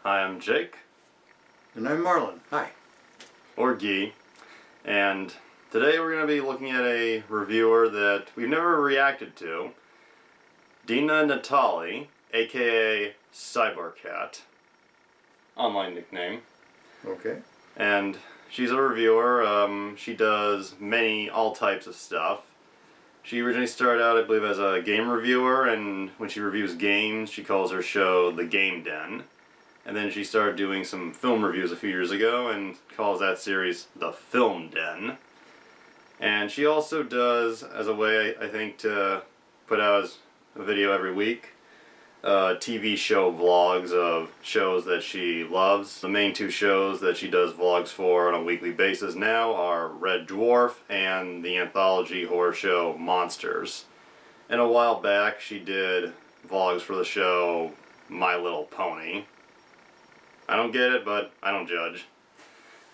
Hi, I'm Jake. And I'm Marlin. Hi. Or Guy. And today we're going to be looking at a reviewer that we've never reacted to. Dena Natali, aka Cyber Cat. Online nickname. Okay. And she's a reviewer. She does all types of stuff. She originally started out, I believe, as a game reviewer, and when she reviews games, she calls her show The Game Den. And then she started doing some film reviews a few years ago and calls that series The Film Den. And she also does, as a way, I think, to put out a video every week, TV show vlogs of shows that she loves. The main two shows that she does vlogs for on a weekly basis now are Red Dwarf and the anthology horror show Monsters. And a while back she did vlogs for the show My Little Pony. I don't get it, but I don't judge.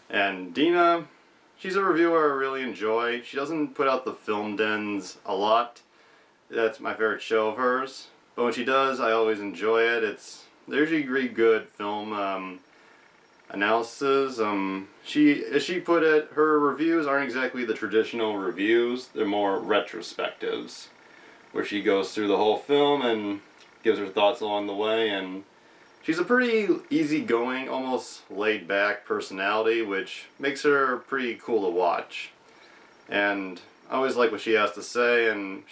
And Dena, she's a reviewer I really enjoy. She doesn't put out the film dens a lot. That's my favorite show of hers. But when she does, I always enjoy it. They're usually really good film analysis. As she put it, her reviews aren't exactly the traditional reviews. They're more retrospectives, where she goes through the whole film and gives her thoughts along the way. And she's a pretty easygoing, almost laid-back personality, which makes her pretty cool to watch. And I always like what she has to say, and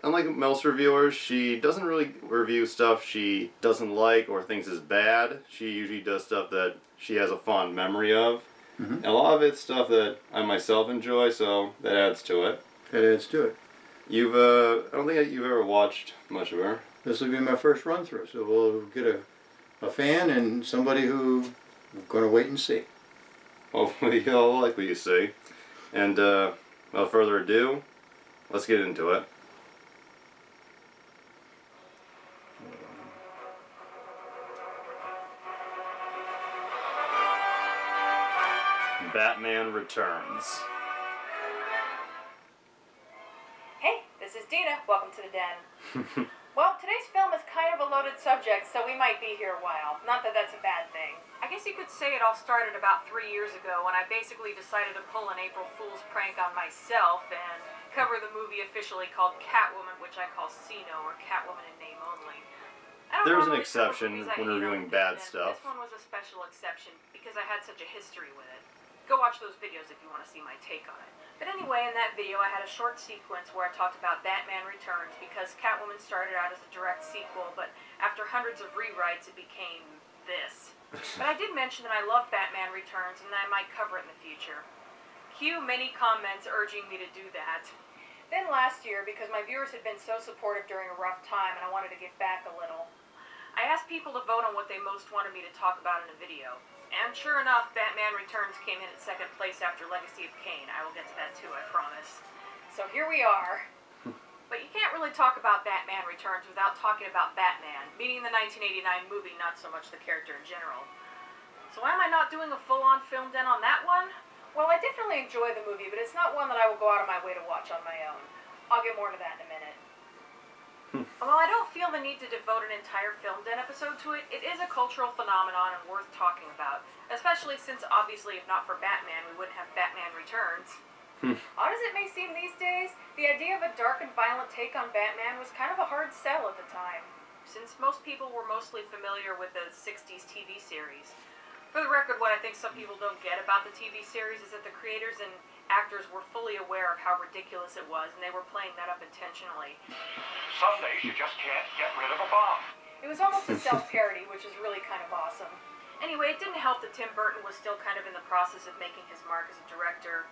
unlike most reviewers, she doesn't really review stuff she doesn't like or thinks is bad. She usually does stuff that she has a fond memory of. Mm-hmm. And a lot of it's stuff that I myself enjoy, so that adds to it. That adds to it. I don't think you've ever watched much of her. This will be my first run through, so we'll get a fan and somebody who we're going to wait and see. Hopefully you'll like what you see. And without further ado, let's get into it. Batman Returns. Hey, this is Dena. Welcome to the den. Well, today's film is kind of a loaded subject, so we might be here a while. Not that that's a bad thing. I guess you could say it all started about 3 years ago when I basically decided to pull an April Fool's prank on myself and cover the movie officially called Catwoman, which I call C-No, or Catwoman in name only. There's an exception when reviewing bad stuff. This one was a special exception because I had such a history with it. Go watch those videos if you want to see my take on it. But anyway, in that video I had a short sequence where I talked about Batman Returns because Catwoman started out as a direct sequel, but after hundreds of rewrites it became this. But I did mention that I love Batman Returns and that I might cover it in the future. Cue many comments urging me to do that. Then last year, because my viewers had been so supportive during a rough time and I wanted to give back a little, I asked people to vote on what they most wanted me to talk about in a video. And sure enough, Batman Returns came in at second place after Legacy of Kain. I will get to that too, I promise. So here we are. But you can't really talk about Batman Returns without talking about Batman, meaning the 1989 movie, not so much the character in general. So why am I not doing a full-on film den on that one? Well, I definitely enjoy the movie, but it's not one that I will go out of my way to watch on my own. I'll get more to that in a minute. While I don't feel the need to devote an entire Film Den episode to it, it is a cultural phenomenon and worth talking about. Especially since, obviously, if not for Batman, we wouldn't have Batman Returns. Odd as it may seem these days, the idea of a dark and violent take on Batman was kind of a hard sell at the time, since most people were mostly familiar with the 60s TV series. For the record, what I think some people don't get about the TV series is that the creators and actors were fully aware of how ridiculous it was, and they were playing that up intentionally. Some days you just can't get rid of a bomb. It was almost a self-parody, which is really kind of awesome. Anyway, it didn't help that Tim Burton was still kind of in the process of making his mark as a director,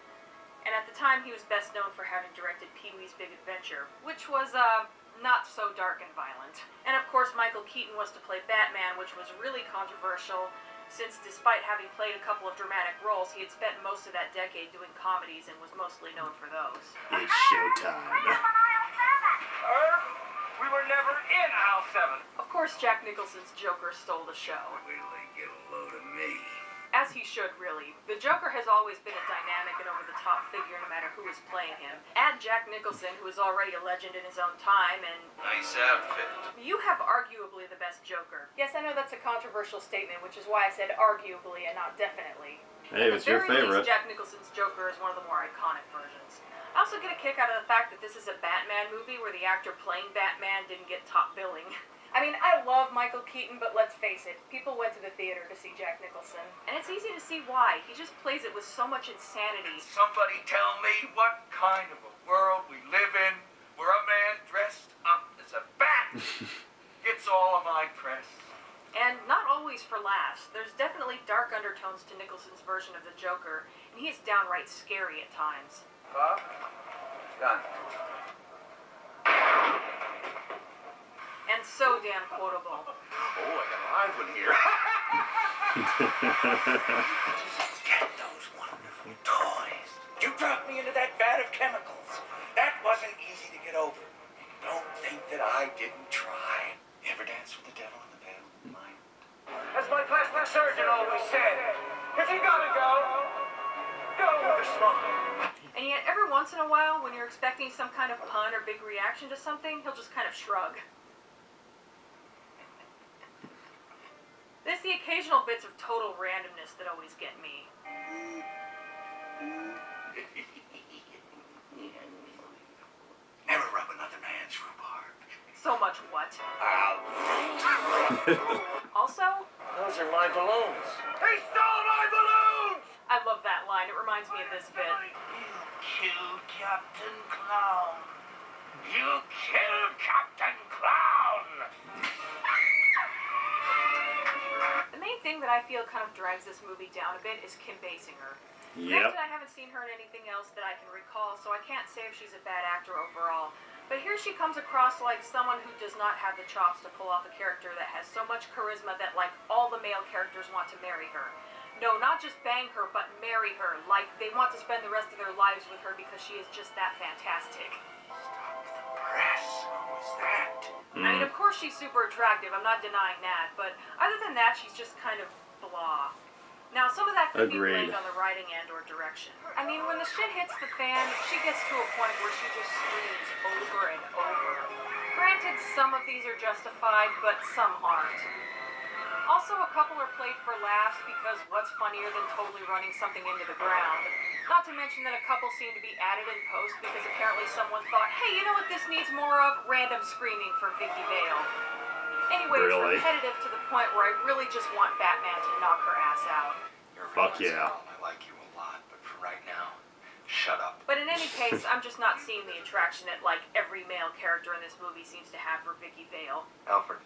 and at the time he was best known for having directed Pee-wee's Big Adventure, which was, not so dark and violent. And of course Michael Keaton was to play Batman, which was really controversial, since despite having played a couple of dramatic roles, he had spent most of that decade doing comedies and was mostly known for those. It's showtime. We were never in Aisle 7. Of course, Jack Nicholson's Joker stole the show. Wait till they get a load of me. As As he should, really. The Joker has always been a dynamic and over-the-top figure no matter who is playing him. Add Jack Nicholson, who is already a legend in his own time, and... Nice outfit. You have arguably the best Joker. Yes, I know that's a controversial statement, which is why I said arguably and not definitely. Hey, if it's your favorite. Least, Jack Nicholson's Joker is one of the more iconic versions. I also get a kick out of the fact that this is a Batman movie where the actor playing Batman didn't get top billing. I mean, I love Michael Keaton, but let's face it, people went to the theater to see Jack Nicholson. And it's easy to see why. He just plays it with so much insanity. Somebody tell me what kind of a world we live in where a man dressed up as a bat gets all of my press. And not always for laughs. There's definitely dark undertones to Nicholson's version of the Joker, and he is downright scary at times. Bob? Done. And so damn quotable. Oh, I got a live one here. Get those wonderful toys. You dropped me into that vat of chemicals. That wasn't easy to get over. Don't think that I didn't try. You ever dance with the devil in the pale moonlight? As my plastic surgeon always said, if you gotta go, go with a smile. And yet, every once in a while, when you're expecting some kind of pun or big reaction to something, he'll just kind of shrug. There's the occasional bits of total randomness that always get me. Never rub another man's rhubarb. So much what? Also, Those are my balloons. He stole my balloons! I love that line. It reminds me of this bit. You killed Captain Clown. You killed Captain Clown! The main thing that I feel kind of drags this movie down a bit is Kim Basinger. Yep. Granted, I haven't seen her in anything else that I can recall, so I can't say if she's a bad actor overall. But here she comes across like someone who does not have the chops to pull off a character that has so much charisma that, like, all the male characters want to marry her. No, not just bang her, but marry her. Like, they want to spend the rest of their lives with her because she is just that fantastic. Stop the press. Who was that? I mean, of course she's super attractive, I'm not denying that, but other than that, she's just kind of blah. Now, some of that could be blamed on the writing and or direction. I mean, when the shit hits the fan, she gets to a point where she just screams over and over. Granted, some of these are justified, but some aren't. Also, a couple are played for laughs because what's funnier than totally running something into the ground? Not to mention that a couple seem to be added in post because apparently someone thought, hey, you know what this needs more of? Random screaming from Vicky Vale. Anyway, Really? it's repetitive to the point where I really just want Batman to knock her ass out. Fuck yeah. I like you a lot, but for right now, shut up. But in any case, I'm just not seeing the attraction that, like, every male character in this movie seems to have for Vicky Vale. Alfred,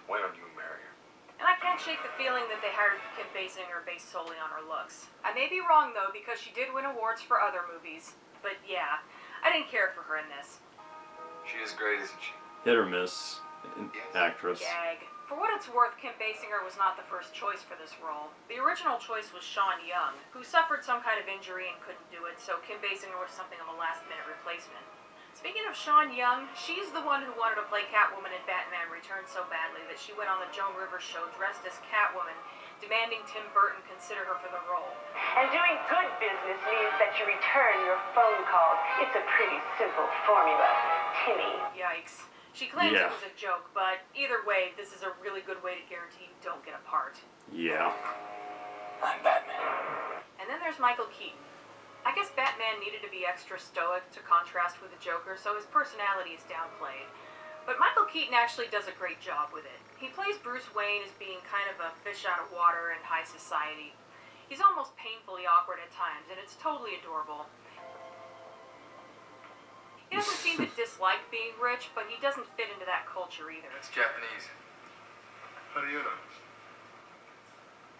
why don't you marry her? And I can't shake the feeling that they hired Kim Basinger based solely on her looks. I may be wrong, though, because she did win awards for other movies. But yeah, I didn't care for her in this. She is great, isn't she? Hit or miss actress. Gag. For what it's worth, Kim Basinger was not the first choice for this role. The original choice was Sean Young, who suffered some kind of injury and couldn't do it, so Kim Basinger was something of a last-minute replacement. Speaking of Sean Young, she's the one who wanted to play Catwoman in Batman Returns so badly that she went on the Joan Rivers show dressed as Catwoman, demanding Tim Burton consider her for the role. And doing good business means that you return your phone calls. It's a pretty simple formula, Timmy. Yikes. She claims it was a joke, but either way, this is a really good way to guarantee you don't get a part. Yeah. I'm Batman. And then there's Michael Keaton. I guess Batman needed to be extra stoic to contrast with the Joker, so his personality is downplayed. But Michael Keaton actually does a great job with it. He plays Bruce Wayne as being kind of a fish out of water in high society. He's almost painfully awkward at times, and it's totally adorable. He doesn't seem to dislike being rich, but he doesn't fit into that culture either. It's Japanese. How do you know?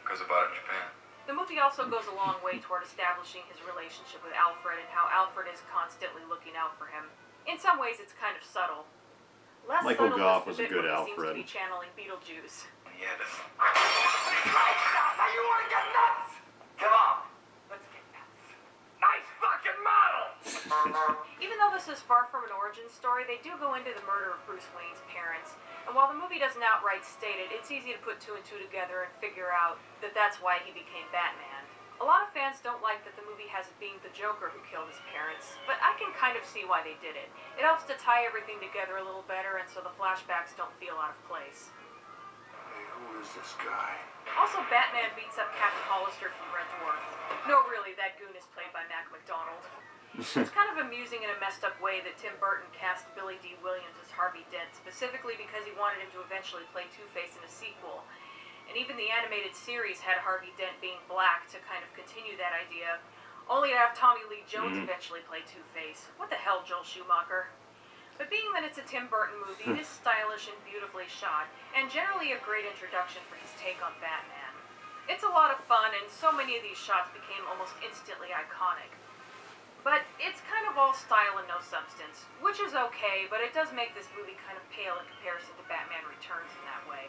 Because I bought it in Japan. The movie also goes a long way toward establishing his relationship with Alfred and how Alfred is constantly looking out for him. In some ways, it's kind of subtle. Less Michael subtle Goff is was the a bit good where he seems to Alfred. be channeling Beetlejuice. Yeah, but... Now you want to get nuts? Come on. Let's get nuts. Nice fucking model! Even though this is far from an origin story, they do go into the murder of Bruce Wayne's parents. And while the movie doesn't outright state it, it's easy to put two and two together and figure out that that's why he became Batman. A lot of fans don't like that the movie has it being the Joker who killed his parents, but I can kind of see why they did it. It helps to tie everything together a little better, and so the flashbacks don't feel out of place. Hey, who is this guy? Also, Batman beats up Captain Hollister from Red Dwarf. No, really, that goon is played by Mac McDonald. It's kind of amusing in a messed up way that Tim Burton cast Billy D. Williams as Harvey Dent, specifically because he wanted him to eventually play Two-Face in a sequel. And even the animated series had Harvey Dent being black to kind of continue that idea, only to have Tommy Lee Jones eventually play Two-Face. What the hell, Joel Schumacher? But being that it's a Tim Burton movie, it is stylish and beautifully shot, and generally a great introduction for his take on Batman. It's a lot of fun, and so many of these shots became almost instantly iconic. But it's kind of all style and no substance, which is okay, but it does make this movie kind of pale in comparison to Batman Returns in that way.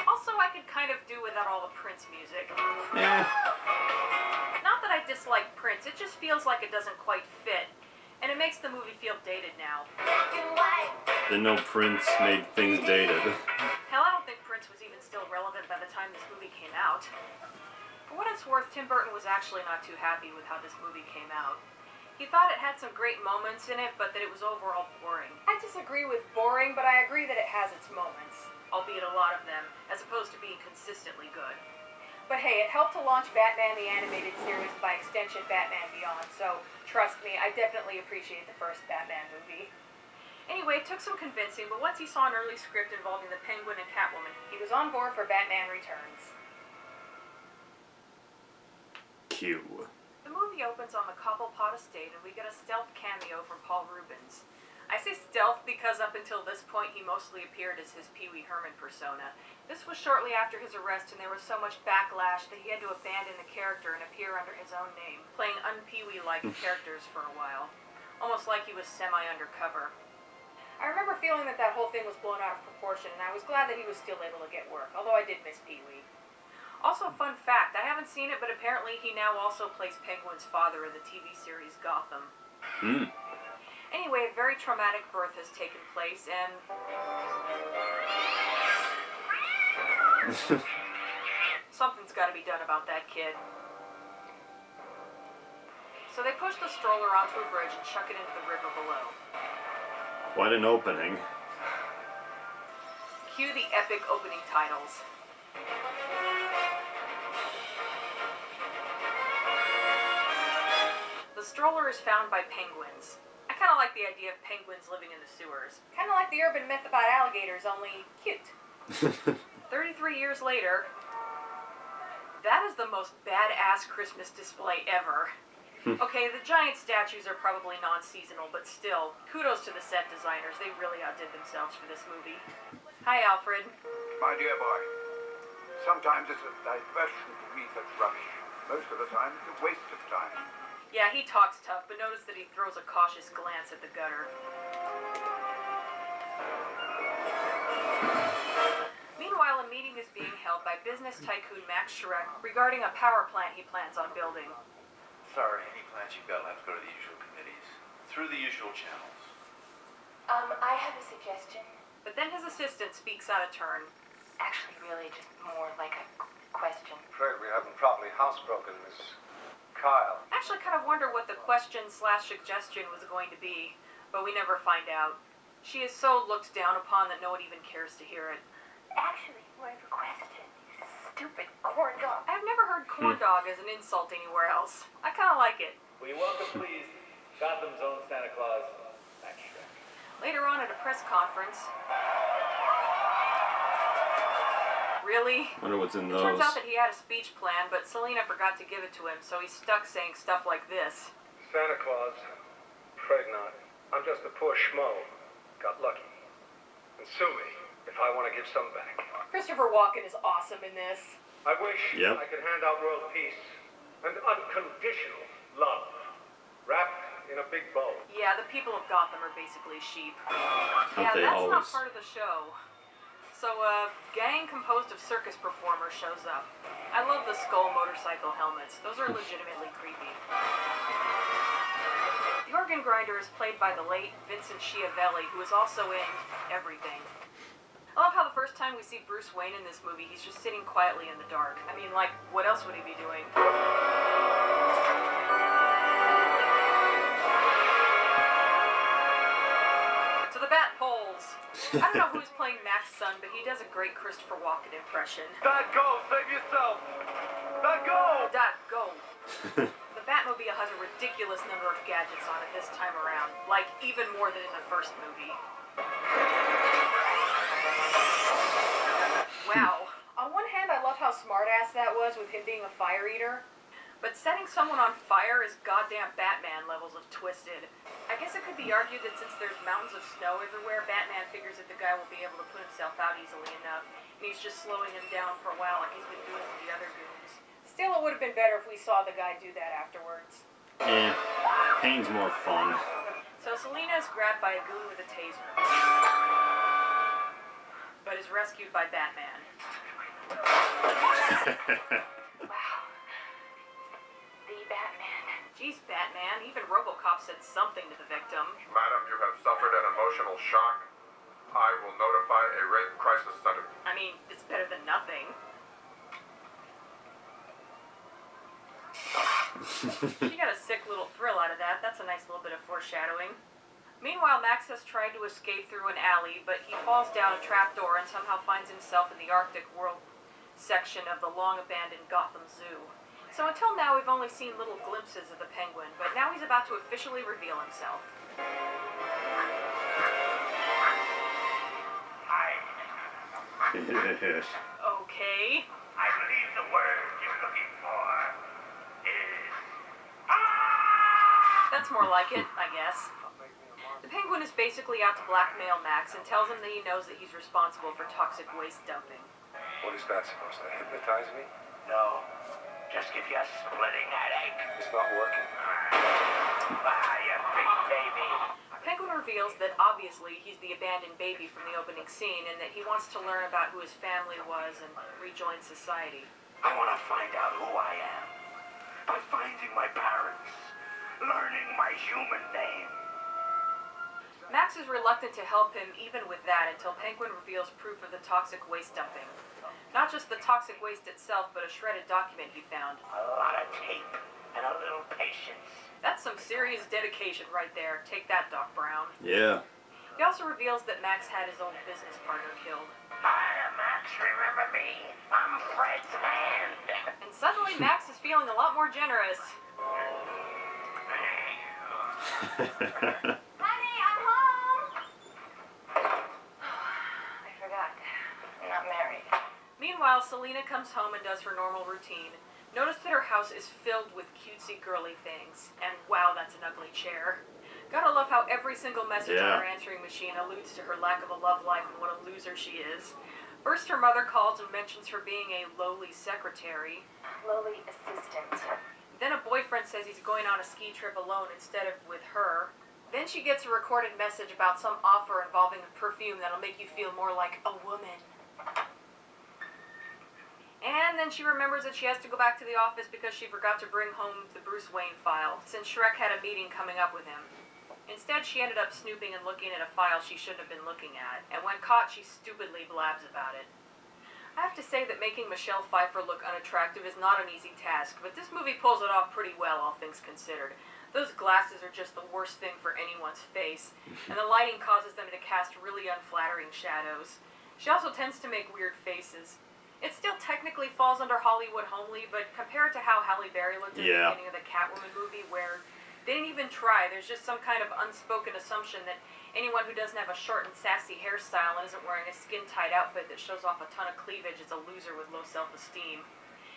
Also, I could kind of do without all the Prince music. Yeah. Not that I dislike Prince, it just feels like it doesn't quite fit, and it makes the movie feel dated now. Didn't know Prince made things dated. Hell, I don't think Prince was even still relevant by the time this movie came out. For what it's worth, Tim Burton was actually not too happy with how this movie came out. He thought it had some great moments in it, but that it was overall boring. I disagree with boring, but I agree that it has its moments, albeit a lot of them, as opposed to being consistently good. But hey, it helped to launch Batman the Animated Series, and by extension Batman Beyond, so trust me, I definitely appreciate the first Batman movie. Anyway, it took some convincing, but once he saw an early script involving the Penguin and Catwoman, he was on board for Batman Returns. Q. The movie opens on the Cobblepot estate, and we get a stealth cameo from Paul Rubens. I say stealth because up until this point he mostly appeared as his Pee Wee Herman persona. This was shortly after his arrest, and there was so much backlash that he had to abandon the character and appear under his own name, playing un-Pee Wee-like characters for a while. Almost like he was semi-undercover. I remember feeling that that whole thing was blown out of proportion, and I was glad that he was still able to get work, although I did miss Pee Wee. Also, fun fact, I haven't seen it, but apparently he now also plays Penguin's father in the TV series Gotham. Anyway, a very traumatic birth has taken place, and something's got to be done about that kid. So they push the stroller onto a bridge and chuck it into the river below. Quite an opening. Cue the epic opening titles. The stroller is found by penguins. I kind of like the idea of penguins living in the sewers. Kind of like the urban myth about alligators, only cute. 33 years later, that is the most badass Christmas display ever. Okay, the giant statues are probably non-seasonal, but still, kudos to the set designers. They really outdid themselves for this movie. Hi, Alfred. My dear boy, sometimes it's a diversion to read such rubbish. Most of the time, it's a waste of time. Yeah, he talks tough, but notice that he throws a cautious glance at the gutter. Meanwhile, a meeting is being held by business tycoon Max Schreck regarding a power plant he plans on building. Sorry, any plans you've got will have to go to the usual committees. Through the usual channels. I have a suggestion. But then his assistant speaks out of turn. Actually, really, just more like a question. Afraid we haven't properly housebroken Miss Kyle. I actually kind of wonder what the question/suggestion was going to be, but we never find out. She is so looked down upon that no one even cares to hear it. Actually, more of a question. Stupid corn dog. I've never heard corn dog as an insult anywhere else. I kind of like it. Will you welcome, please, Gotham's own Santa Claus, Max Schreck. Later on at a press conference. Really? Wonder what's in It those. turns out that he had a speech plan, but Selena forgot to give it to him, so he's stuck saying stuff like this. Santa Claus? Afraid not. I'm just a poor schmo. Got lucky. And sue me if I want to give some back. Christopher Walken is awesome in this. I wish Yep. I could hand out world peace and unconditional love, wrapped in a big bow. Yeah, the people of Gotham are basically sheep. Aren't they that's always? not part of the show. So a gang composed of circus performers shows up. I love the skull motorcycle helmets. Those are legitimately creepy. The organ grinder is played by the late Vincent Schiavelli, who is also in everything. I love how the first time we see Bruce Wayne in this movie, he's just sitting quietly in the dark. I mean, like, what else would he be doing? So the bat poles. I don't know who's playing Mac's son, but he does a great Christopher Walken impression. Dad, go! Save yourself! Dad, go! Dad, go! The Batmobile has a ridiculous number of gadgets on it this time around, like even more than in the first movie. Wow. On one hand, I love how smartass that was with him being a fire eater, but setting someone on fire is goddamn Batman levels of twisted. I guess it could be argued that since there's mountains of snow everywhere, Batman figures that the guy will be able to put himself out easily enough, and he's just slowing him down for a while like he's been doing with the other goons. Still, it would have been better if we saw the guy do that afterwards. Eh, pain's more fun. So Selina is grabbed by a goon with a taser, but is rescued by Batman. Wow. The Batman. Geez, Batman, even RoboCop said something to the victim. Madam, you have suffered an emotional shock. I will notify a rape crisis center. I mean, it's better than nothing. She got a sick little thrill out of that. That's a nice little bit of foreshadowing. Meanwhile, Max has tried to escape through an alley, but he falls down a trapdoor and somehow finds himself in the Arctic World section of the long-abandoned Gotham Zoo. So until now, we've only seen little glimpses of the Penguin, but now he's about to officially reveal himself. Okay. I believe the word you're looking for is... That's more like it, I guess. The Penguin is basically out to blackmail Max and tells him that he knows that he's responsible for toxic waste dumping. What is that supposed to hypnotize me? No, just give you a splitting headache. It's not working. Ah, you big baby. Penguin reveals that obviously he's the abandoned baby from the opening scene and that he wants to learn about who his family was and rejoin society. I want to find out who I am by finding my parents, learning my human name. Max is reluctant to help him even with that until Penguin reveals proof of the toxic waste dumping. Not just the toxic waste itself, but a shredded document he found. A lot of tape and a little patience. That's some serious dedication right there. Take that, Doc Brown. Yeah. He also reveals that Max had his old business partner killed. Hiya, Max, remember me? I'm Fred's hand. And suddenly Max is feeling a lot more generous. Honey, I'm home! I forgot. I'm not married. Meanwhile, Selina comes home and does her normal routine. Notice that her house is filled with cutesy girly things. And wow, that's an ugly chair. Gotta love how every single message on her answering machine alludes to her lack of a love life and what a loser she is. First, her mother calls and mentions her being a lowly secretary. Lowly assistant. Then a boyfriend says he's going on a ski trip alone instead of with her. Then she gets a recorded message about some offer involving a perfume that'll make you feel more like a woman. And then she remembers that she has to go back to the office because she forgot to bring home the Bruce Wayne file, since Shrek had a meeting coming up with him. Instead, she ended up snooping and looking at a file she shouldn't have been looking at, and when caught, she stupidly blabs about it. I have to say that making Michelle Pfeiffer look unattractive is not an easy task, but this movie pulls it off pretty well, all things considered. Those glasses are just the worst thing for anyone's face, and the lighting causes them to cast really unflattering shadows. She also tends to make weird faces. It still technically falls under Hollywood homely, but compared to how Halle Berry looked at the beginning of the Catwoman movie, where they didn't even try, there's just some kind of unspoken assumption that anyone who doesn't have a short and sassy hairstyle and isn't wearing a skin-tight outfit that shows off a ton of cleavage is a loser with low self-esteem.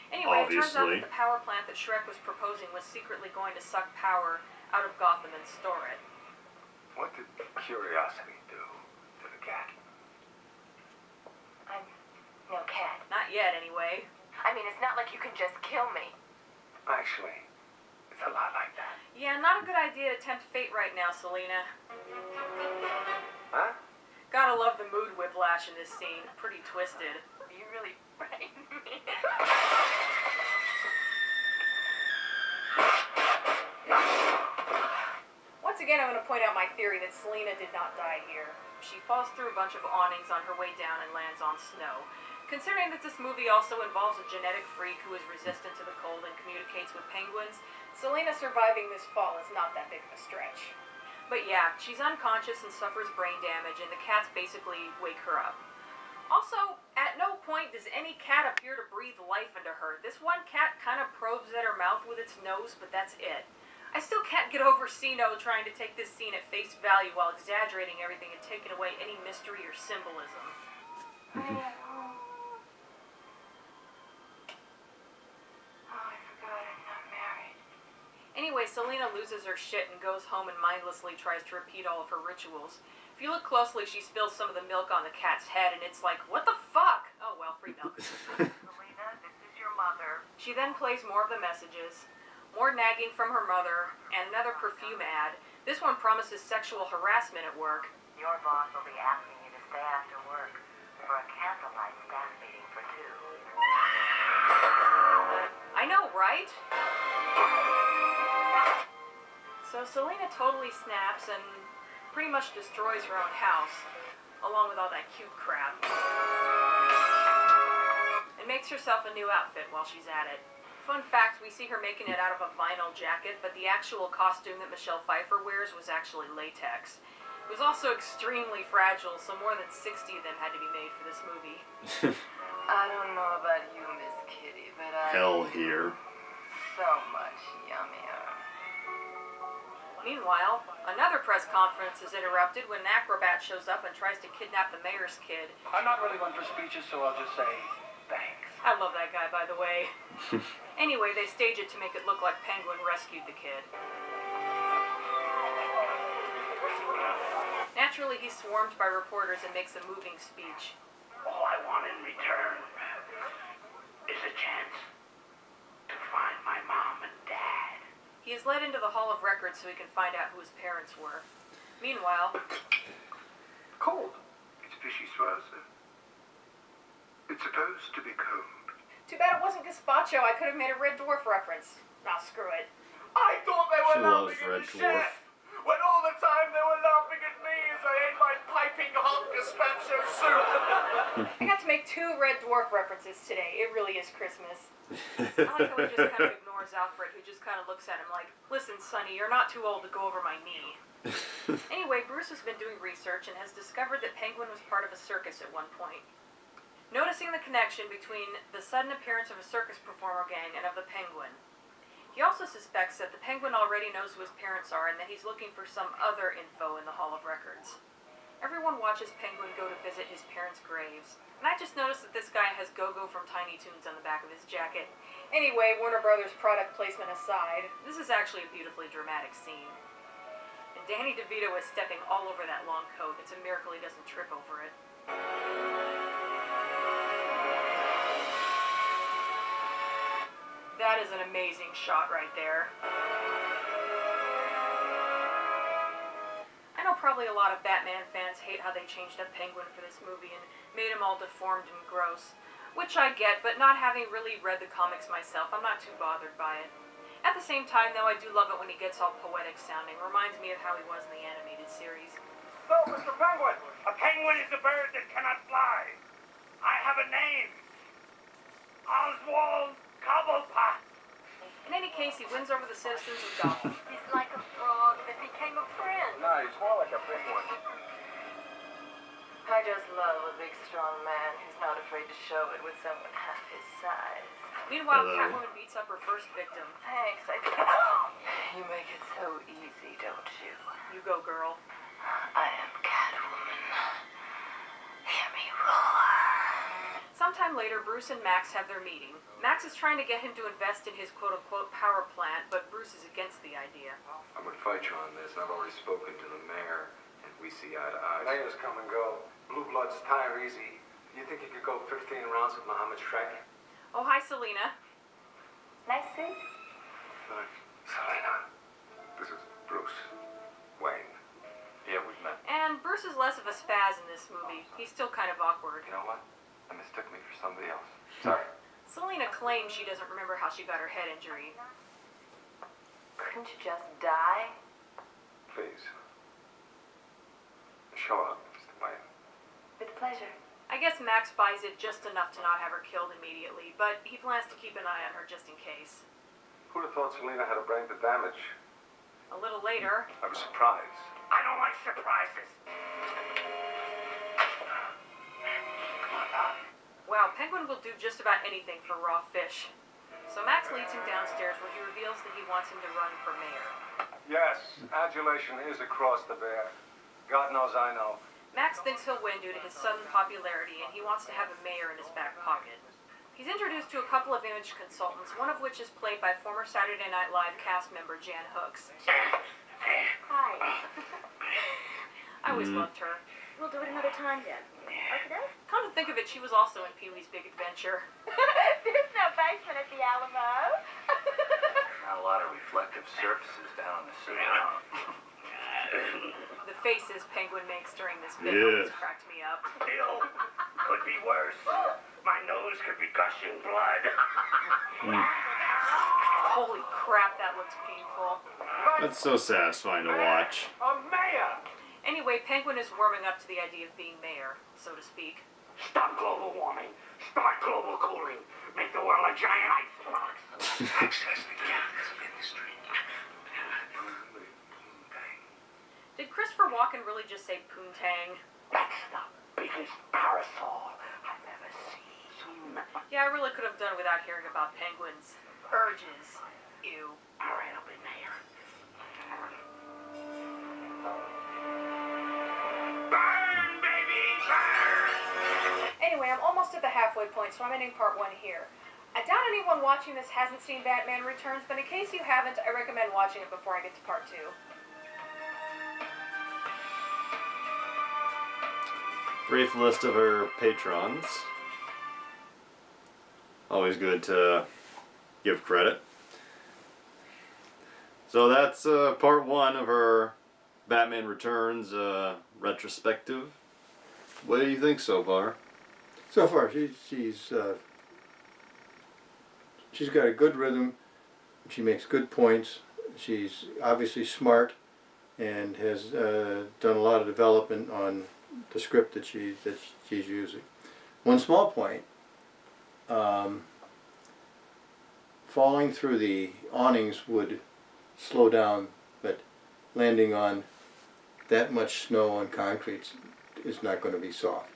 Anyway, It turns out that the power plant that Shrek was proposing was secretly going to suck power out of Gotham and store it. What did curiosity do to the cat? I'm no cat. Not yet, anyway. I mean, it's not like you can just kill me. Actually, it's a lot like that. Yeah, not a good idea to tempt fate right now, Selina. Huh? Gotta love the mood whiplash in this scene. Pretty twisted. You really frightened me. Again, I'm going to point out my theory that Selena did not die here. She falls through a bunch of awnings on her way down and lands on snow. Considering that this movie also involves a genetic freak who is resistant to the cold and communicates with penguins, Selena surviving this fall is not that big of a stretch. But yeah, she's unconscious and suffers brain damage, and the cats basically wake her up. Also, at no point does any cat appear to breathe life into her. This one cat kind of probes at her mouth with its nose, but that's it. I still can't get over Sino trying to take this scene at face value while exaggerating everything and taking away any mystery or symbolism. Oh, I forgot I'm not married. Anyway, Selena loses her shit and goes home and mindlessly tries to repeat all of her rituals. If you look closely, she spills some of the milk on the cat's head, and it's like, what the fuck? Oh well, free milk. Selena, this is your mother. She then plays more of the messages. More nagging from her mother, and another perfume ad. This one promises sexual harassment at work. Your boss will be asking you to stay after work for a candlelight staff meeting for 2. I know, right? So Selena totally snaps and pretty much destroys her own house, along with all that cute crap. And makes herself a new outfit while she's at it. Fun fact, we see her making it out of a vinyl jacket, but the actual costume that Michelle Pfeiffer wears was actually latex. It was also extremely fragile, so more than 60 of them had to be made for this movie. I don't know about you, Miss Kitty, but I... Hell here. So much yummier. Meanwhile, another press conference is interrupted when an acrobat shows up and tries to kidnap the mayor's kid. I'm not really one for speeches, so I'll just say thanks. I love that guy, by the way. Anyway, they stage it to make it look like Penguin rescued the kid. Naturally, he's swarmed by reporters and makes a moving speech. All I want in return is a chance to find my mom and dad. He is led into the Hall of Records so he can find out who his parents were. Meanwhile... Cold. It's fishy swell, sir. It's supposed to be cold. Too bad it wasn't gazpacho. I could have made a Red Dwarf reference. Nah, screw it. I thought they were She loves laughing Red at the Dwarf. chef, when all the time they were laughing at me as I ate my piping hot gazpacho soup. I got to make 2 Red Dwarf references today. It really is Christmas. I like how he just kind of ignores Alfred, who just kind of looks at him like, listen, Sonny, you're not too old to go over my knee. Anyway, Bruce has been doing research and has discovered that Penguin was part of a circus at one point. Noticing the connection between the sudden appearance of a circus performer gang and of the Penguin. He also suspects that the Penguin already knows who his parents are and that he's looking for some other info in the Hall of Records. Everyone watches Penguin go to visit his parents' graves, and I just noticed that this guy has Go-Go from Tiny Toons on the back of his jacket. Anyway, Warner Brothers product placement aside, this is actually a beautifully dramatic scene. And Danny DeVito is stepping all over that long coat. It's a miracle he doesn't trip over it. That is an amazing shot right there. I know probably a lot of Batman fans hate how they changed up Penguin for this movie and made him all deformed and gross. Which I get, but not having really read the comics myself, I'm not too bothered by it. At the same time, though, I do love it when he gets all poetic sounding. Reminds me of how he was in the animated series. So, Mr. Penguin, a penguin is a bird that cannot fly. I have a name. Oswald Cobblepot. In any case, he wins over the citizens of Gotham. He's like a frog that became a friend. No, he's more like a big one. I just love a big, strong man who's not afraid to show it with someone half his size. Meanwhile, Hello. Catwoman beats up her first victim. Thanks, You make it so easy, don't you? You go, girl. I am Catwoman. Hear me roar. Sometime later, Bruce and Max have their meeting. Max is trying to get him to invest in his quote-unquote power plant, but Bruce is against the idea. I'm gonna fight you on this. I've already spoken to the mayor, and we see eye to eye. Mayors come and go. Blue bloods tire easy. You think you could go 15 rounds with Muhammad Shrek? Oh, hi, Selena. Nice suit. Selena, this is Bruce Wayne. Yeah, we've met. And Bruce is less of a spaz in this movie. He's still kind of awkward. You know what? They mistook me for somebody else. Sorry. Selena claims she doesn't remember how she got her head injury. Couldn't you just die? Please. Show up, Mr. Wayne. With pleasure. I guess Max buys it just enough to not have her killed immediately, but he plans to keep an eye on her just in case. Who'd have thought Selena had a brain for damage? A little later, I was surprised. I don't like surprises. wow, Penguin will do just about anything for raw fish. So Max leads him downstairs where he reveals that he wants him to run for mayor. Yes, adulation is across the bear. God knows I know. Max thinks he'll win due to his sudden popularity, and he wants to have a mayor in his back pocket. He's introduced to a couple of image consultants, one of which is played by former Saturday Night Live cast member Jan Hooks. Hi. I always loved her. We'll do it another time then. Okay? Come to think of it, she was also in Pee-wee's Big Adventure. There's no basement at the Alamo. Not a lot of reflective surfaces down in the city. The faces Penguin makes during this bit Yeah. always cracked me up. Still, could be worse. My nose could be gushing blood. Holy crap, that looks painful. That's so satisfying to watch. A mayor! Anyway, Penguin is warming up to the idea of being mayor, so to speak. Stop global warming. Start global cooling. Make the world a giant icebox. Access the chemical industry. Did Christopher Walken really just say poontang? That's the biggest parasol I've ever seen. Yeah, I really could have done without hearing about Penguin's urges. Ew. All right, I'll be mayor. Burn, baby, burn! Anyway, I'm almost at the halfway point, so I'm ending part 1 here. I doubt anyone watching this hasn't seen Batman Returns, but in case you haven't, I recommend watching it before I get to part 2. Brief list of her patrons. Always good to give credit. So that's part 1 of her Batman Returns retrospective. What do you think so far? So far, she's got a good rhythm. She makes good points. She's obviously smart and has done a lot of development on the script that she's using. One small point: falling through the awnings would slow down, but landing on that much snow on concrete is not going to be soft.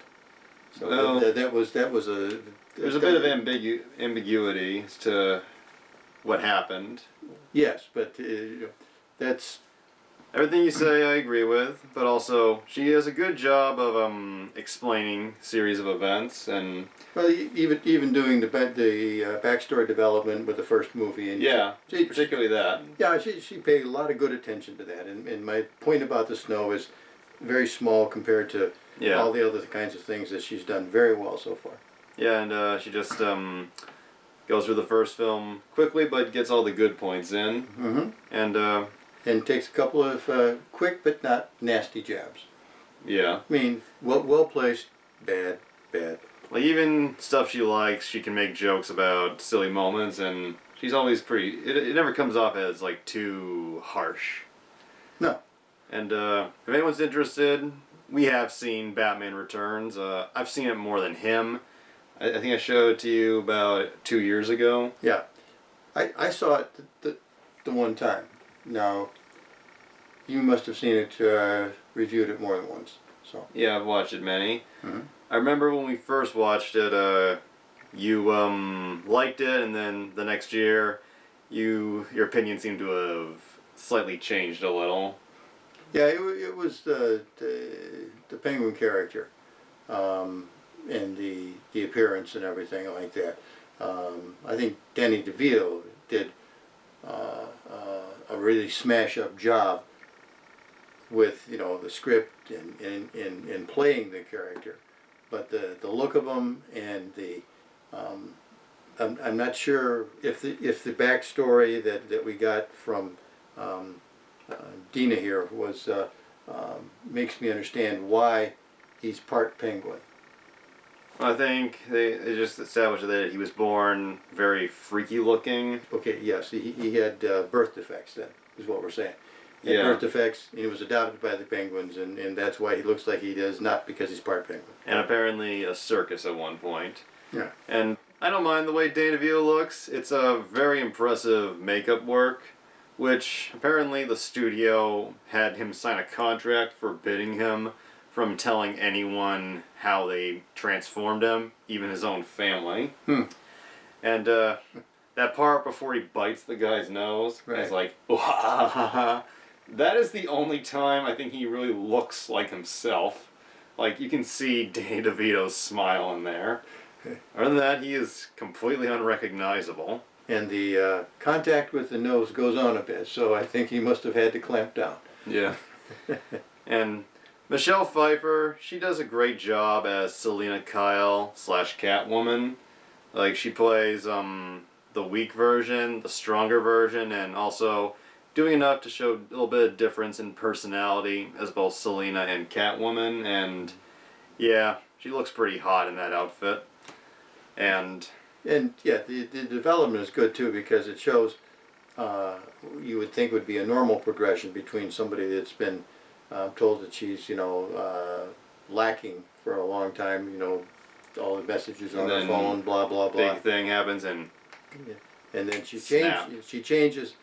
So Well, that was a. There's a bit of ambiguity as to what happened. Yes, but that's. Everything you say I agree with, but also she does a good job of explaining series of events and Well, even doing the backstory development with the first movie, and yeah, she, particularly that. yeah, she paid a lot of good attention to that. And my point about the snow is very small compared to Yeah. all the other kinds of things that she's done very well so far. Yeah, and she just goes through the first film quickly, but gets all the good points in, Mm-hmm. and takes a couple of quick but not nasty jabs. yeah, I mean, well placed, bad. like even stuff she likes, she can make jokes about silly moments, and she's always pretty. It never comes off as like too harsh. No. And if anyone's interested, we have seen Batman Returns. I've seen it more than him. I think I showed it to you about 2 years ago. Yeah, I saw it the one time. Now, you must have seen it, reviewed it more than once. So. Yeah, I've watched it many. Mm-hmm. I remember when we first watched it, you liked it, and then the next year, your opinion seemed to have slightly changed a little. Yeah, it was the Penguin character, and the appearance and everything like that. I think Danny DeVito did a really smash up job with the script and playing the character, but the look of him and the I'm not sure if the backstory that we got from Dena here was makes me understand why he's part penguin. I think they just established that he was born very freaky looking. Okay, yes, he had birth defects then, is what we're saying. had Yeah. birth defects, and he was adopted by the Penguins, and that's why he looks like he does, not because he's part Penguin. And apparently a circus at one point. Yeah. And I don't mind the way Dana DeVito looks. It's a very impressive makeup work, which apparently the studio had him sign a contract forbidding him from telling anyone how they transformed him, even his own family. And that part before he bites the guy's nose is like, that is the only time I think he really looks like himself. Like, you can see Dana DeVito's smile in there. Other than that, he is completely unrecognizable. And the contact with the nose goes on a bit, so I think he must have had to clamp down. Yeah. And Michelle Pfeiffer, she does a great job as Selena Kyle / Catwoman. Like, she plays the weak version, the stronger version, and also doing enough to show a little bit of difference in personality as both Selena and Catwoman. And yeah, she looks pretty hot in that outfit. And yeah, the development is good too, because it shows you would think would be a normal progression between somebody that's been told that she's, lacking for a long time, all the messages on her phone, blah blah blah. Big thing happens, and then she snap. changes,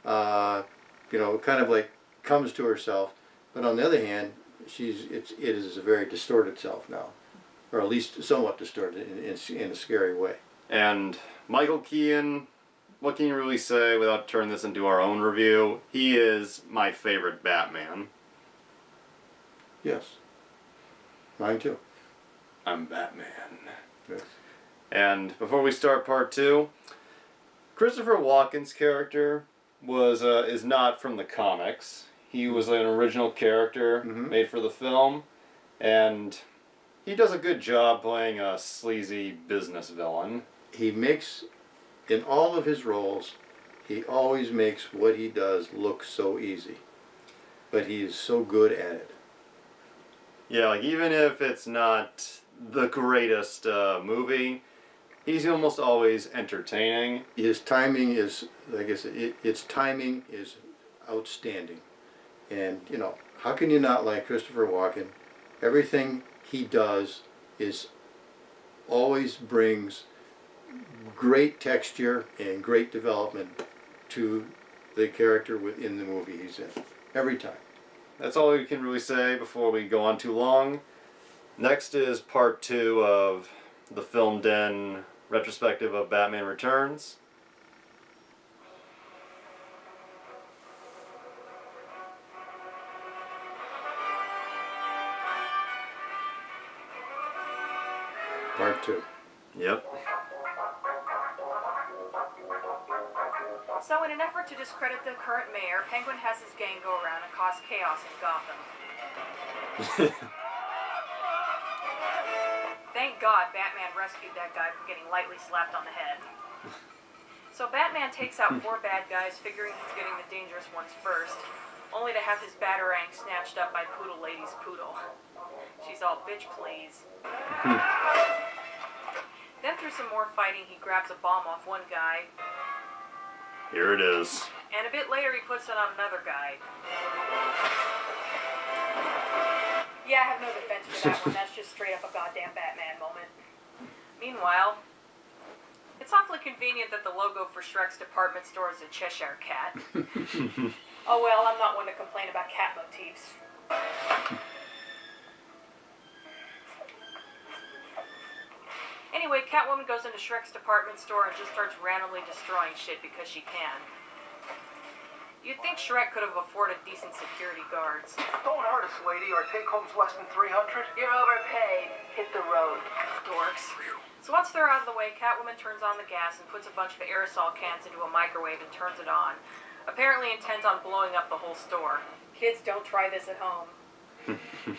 kind of like comes to herself. But on the other hand, it is a very distorted self now, or at least somewhat distorted in a scary way. And Michael Keaton, what can you really say without turning this into our own review? He is my favorite Batman. Yes. Mine too. I'm Batman. Yes. And before we start part 2, Christopher Walken's character is not from the comics. He was an original character made for the film, and he does a good job playing a sleazy business villain. He makes, in all of his roles, he always makes what he does look so easy. But he is so good at it. Yeah, like even if it's not the greatest movie, he's almost always entertaining. His timing is, like I said, its timing is outstanding. And, how can you not like Christopher Walken? Everything he does always brings great texture and great development to the character within the movie he's in. Every time. That's all we can really say before we go on too long. Next is part 2 of the Film Den retrospective of Batman Returns. Part 2. Yep. So in an effort to discredit the current mayor, Penguin has his gang go around and cause chaos in Gotham. Thank God Batman rescued that guy from getting lightly slapped on the head. So Batman takes out 4 bad guys, figuring he's getting the dangerous ones first, only to have his Batarang snatched up by Poodle Lady's poodle. She's all, bitch please. Then through some more fighting, he grabs a bomb off one guy. Here it is. And a bit later, he puts it on another guy. Yeah, I have no defense for that one. That's just straight up a goddamn Batman moment. Meanwhile, it's awfully convenient that the logo for Shrek's department store is a Cheshire cat. Oh well, I'm not one to complain about cat motifs. Anyway, Catwoman goes into Shrek's department store and just starts randomly destroying shit because she can. You'd think Shrek could have afforded decent security guards. Don't hurt us, lady. Our take home's less than 300. You're overpaid. Hit the road. Dorks. So once they're out of the way, Catwoman turns on the gas and puts a bunch of aerosol cans into a microwave and turns it on, apparently intent on blowing up the whole store. Kids, don't try this at home.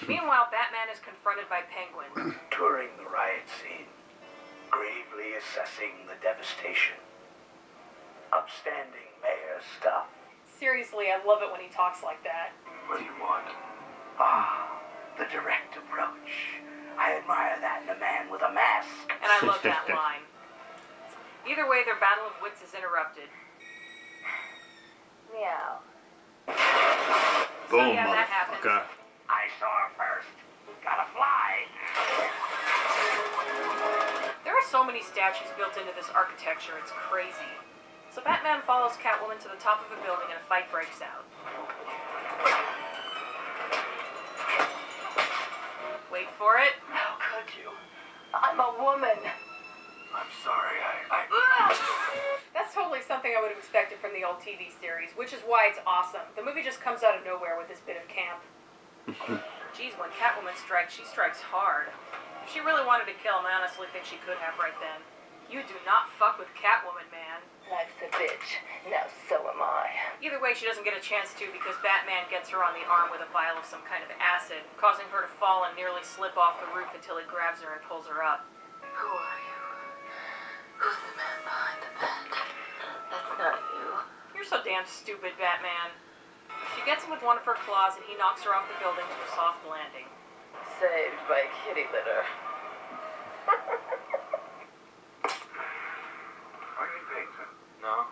Meanwhile, Batman is confronted by Penguin. Touring the riot scene, gravely assessing the devastation. Upstanding mayor stuff. Seriously, I love it when he talks like that. What do you want? Ah, the direct approach. I admire that in a man with a mask. And I love that line. Either way, their battle of wits is interrupted. Meow. Boom, yeah, that happens. motherfucker. I saw her first. Gotta fly. There are so many statues built into this architecture, it's crazy. So Batman follows Catwoman to the top of a building and a fight breaks out. Wait for it. How could you? I'm a woman. I'm sorry, I... That's totally something I would have expected from the old TV series, which is why it's awesome. The movie just comes out of nowhere with this bit of camp. Geez, when Catwoman strikes, she strikes hard. If she really wanted to kill him, I honestly think she could have right then. You do not fuck with Catwoman, man. Life's a bitch. Now so am I. Either way, she doesn't get a chance to because Batman gets her on the arm with a vial of some kind of acid, causing her to fall and nearly slip off the roof until he grabs her and pulls her up. Who are you? Who's the man behind the bed? That's not you. You're so damn stupid, Batman. She gets him with one of her claws and he knocks her off the building to a soft landing. Saved by kitty litter. Are you big? No,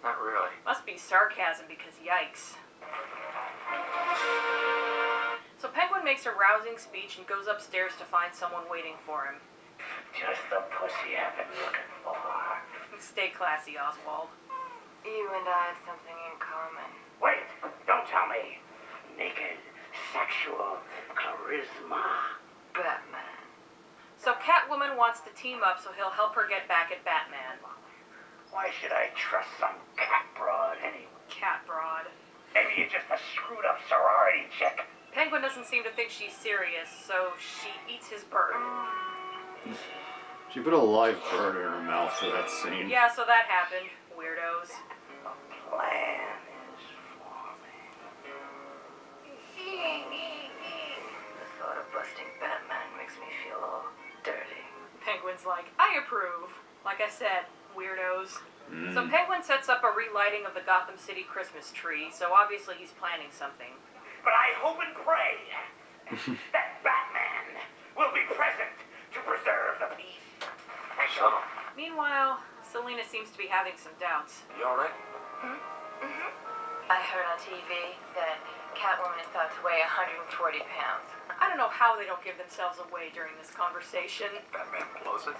not really. Must be sarcasm because yikes. So Penguin makes a rousing speech and goes upstairs to find someone waiting for him. Just the pussy I've been looking for. Stay classy, Oswald. You and I have something in common. Wait, don't tell me. Naked, sexual, charisma. Batman. So Catwoman wants to team up so he'll help her get back at Batman. Why should I trust some cat broad anyway? Cat broad. Maybe you're just a screwed up sorority chick. Penguin doesn't seem to think she's serious, so she eats his bird. She put a live bird in her mouth for that scene. Yeah, so that happened. Weirdos. A plan is forming. The thought of busting Batman makes me feel all dirty. Penguin's like, I approve. Like I said, weirdos. So Penguin sets up a relighting of the Gotham City Christmas tree, so obviously he's planning something. But I hope and pray that Batman will be present to preserve the peace. So, Meanwhile, Selina seems to be having some doubts. you alright? I heard on TV that Catwoman is thought to weigh 140 pounds. I don't know how they don't give themselves away during this conversation. Batman blows it.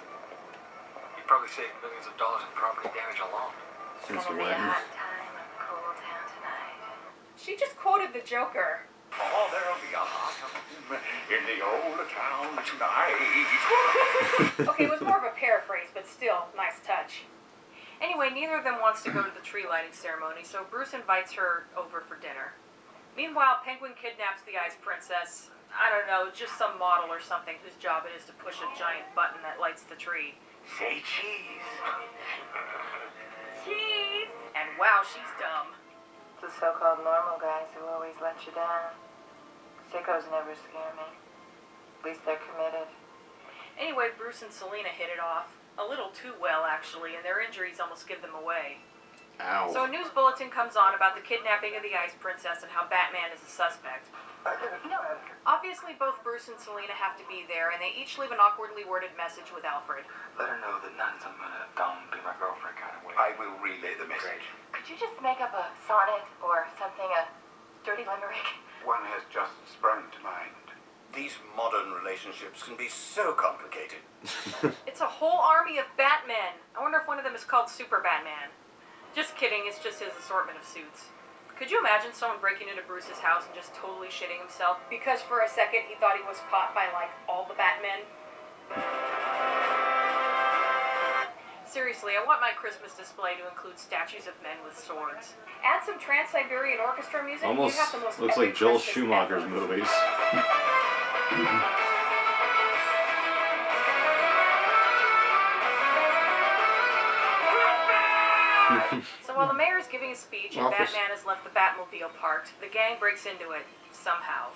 You'd probably save millions of dollars in property damage alone. It's Since gonna be when? a hot time in the cool town tonight. She just quoted the Joker. Oh, there'll be a hot in the old town tonight. Okay, it was more of a paraphrase, but still, nice touch. Anyway, neither of them wants to go to the tree lighting ceremony, so Bruce invites her over for dinner. Meanwhile, Penguin kidnaps the Ice Princess. I don't know, just some model or something whose job it is to push a giant button that lights the tree. Say cheese. Cheese! And wow, she's dumb. The so-called normal guys who always let you down. Sickos never scare me. At least they're committed. Anyway, Bruce and Selina hit it off. A little too well, actually, and their injuries almost give them away. Ow. So a news bulletin comes on about the kidnapping of the Ice Princess and how Batman is a suspect. Obviously, both Bruce and Selina have to be there, and they each leave an awkwardly worded message with Alfred. Let her know that not some dumb, be my girlfriend kind of way. I will relay the message. Could you just make up a sonnet or something, a dirty limerick? One has just sprung to mind. These modern relationships can be so complicated. It's a whole army of Batmen. I wonder if one of them is called Super Batman. Just kidding, it's just his assortment of suits. Could you imagine someone breaking into Bruce's house and just totally shitting himself because for a second he thought he was caught by, like, all the Batmen? Seriously, I want my Christmas display to include statues of men with swords. Add some Trans-Siberian Orchestra music, Almost you have the most looks epic like Joel Christmas Schumacher's ever. movies. So while the mayor is giving a speech and Office. Batman has left the Batmobile parked, the gang breaks into it, somehow.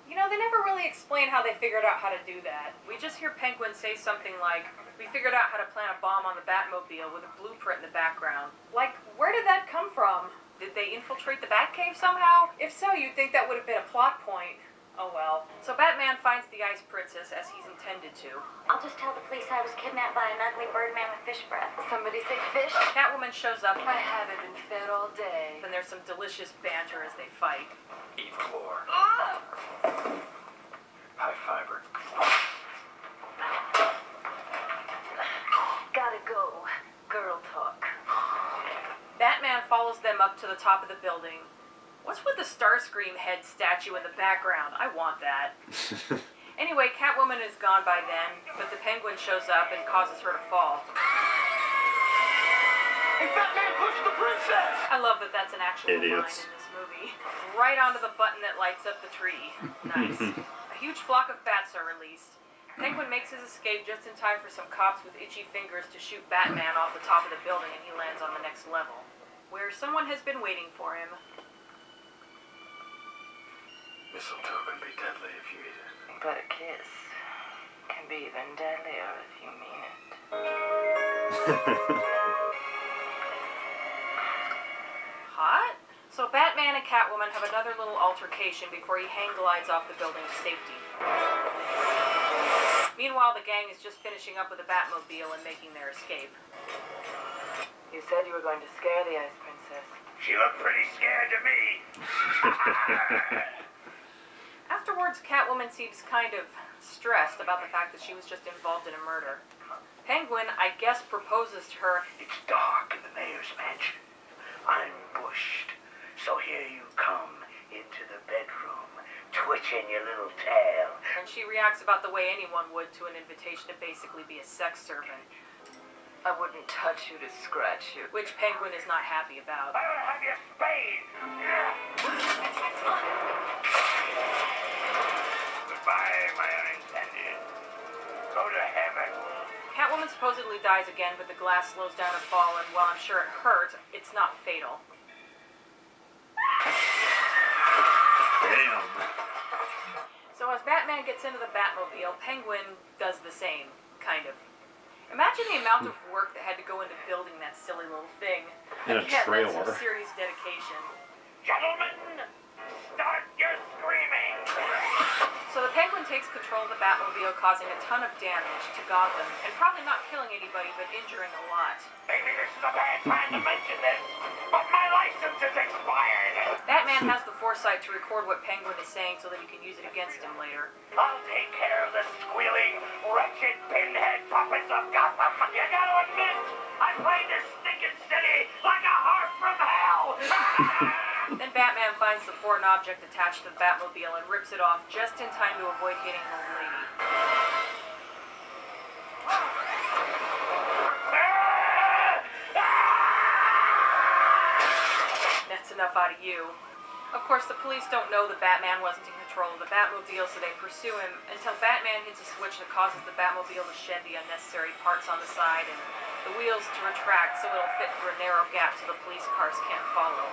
You know, they never really explain how they figured out how to do that. We just hear Penguin say something like, we figured out how to plant a bomb on the Batmobile with a blueprint in the background. Like, where did that come from? Did they infiltrate the Batcave somehow? If so, you'd think that would have been a plot point. Oh well. So Batman finds the Ice Princess as he's intended to. I'll just tell the police I was kidnapped by an ugly birdman with fish breath. Somebody say fish? Catwoman shows up. I haven't been fed all day. And there's some delicious banter as they fight. Eve Chlor. High fiber. Gotta go. Girl talk. Batman follows them up to the top of the building. What's with the Starscream head statue in the background? I want that. Anyway, Catwoman is gone by then, but the Penguin shows up and causes her to fall. Hey, Batman, push the princess! I love that that's an actual line in Idiots. this movie. Right onto the button that lights up the tree. Nice. A huge flock of bats are released. Penguin makes his escape just in time for some cops with itchy fingers to shoot Batman off the top of the building, and he lands on the next level, where someone has been waiting for him. Mistletoe can be deadly if you eat it. But a kiss can be even deadlier if you mean it. Hot? So Batman and Catwoman have another little altercation before he hang glides off the building to safety. Meanwhile, the gang is just finishing up with the Batmobile and making their escape. You said you were going to scare the Ice Princess. She looked pretty scared to me. Afterwards, Catwoman seems kind of stressed about the fact that she was just involved in a murder. Penguin, I guess, proposes to her. It's dark in the mayor's mansion. I'm bushed. So here you come into the bedroom, twitching your little tail. And she reacts about the way anyone would to an invitation to basically be a sex servant, I wouldn't touch you to scratch you. which Penguin is not happy about. I ought to have you spayed. Goodbye, my unintended. Go to heaven. Catwoman supposedly dies again, but the glass slows down her fall, and while I'm sure it hurt, it's not fatal. Damn. So as Batman gets into the Batmobile, Penguin does the same, kind of. Imagine the amount of work that had to go into building that silly little thing. In a Again, that's trailer. some serious dedication. Gentlemen, start your screaming. So the Penguin takes control of the Batmobile, causing a ton of damage to Gotham, and probably not killing anybody, but injuring a lot. Maybe this is a bad time to mention this, but my license is expired. Batman has the foresight to record what Penguin is saying so that he can use it against him later. I'll take care of the squealing, wretched pinhead puppets of Gotham. You gotta admit, I played this stinking city like a harp from hell. Then Batman finds the foreign object attached to the Batmobile and rips it off just in time to avoid hitting an old lady. That's enough out of you. Of course, the police don't know that Batman wasn't in control of the Batmobile, so they pursue him until Batman hits a switch that causes the Batmobile to shed the unnecessary parts on the side and the wheels to retract so it'll fit through a narrow gap so the police cars can't follow.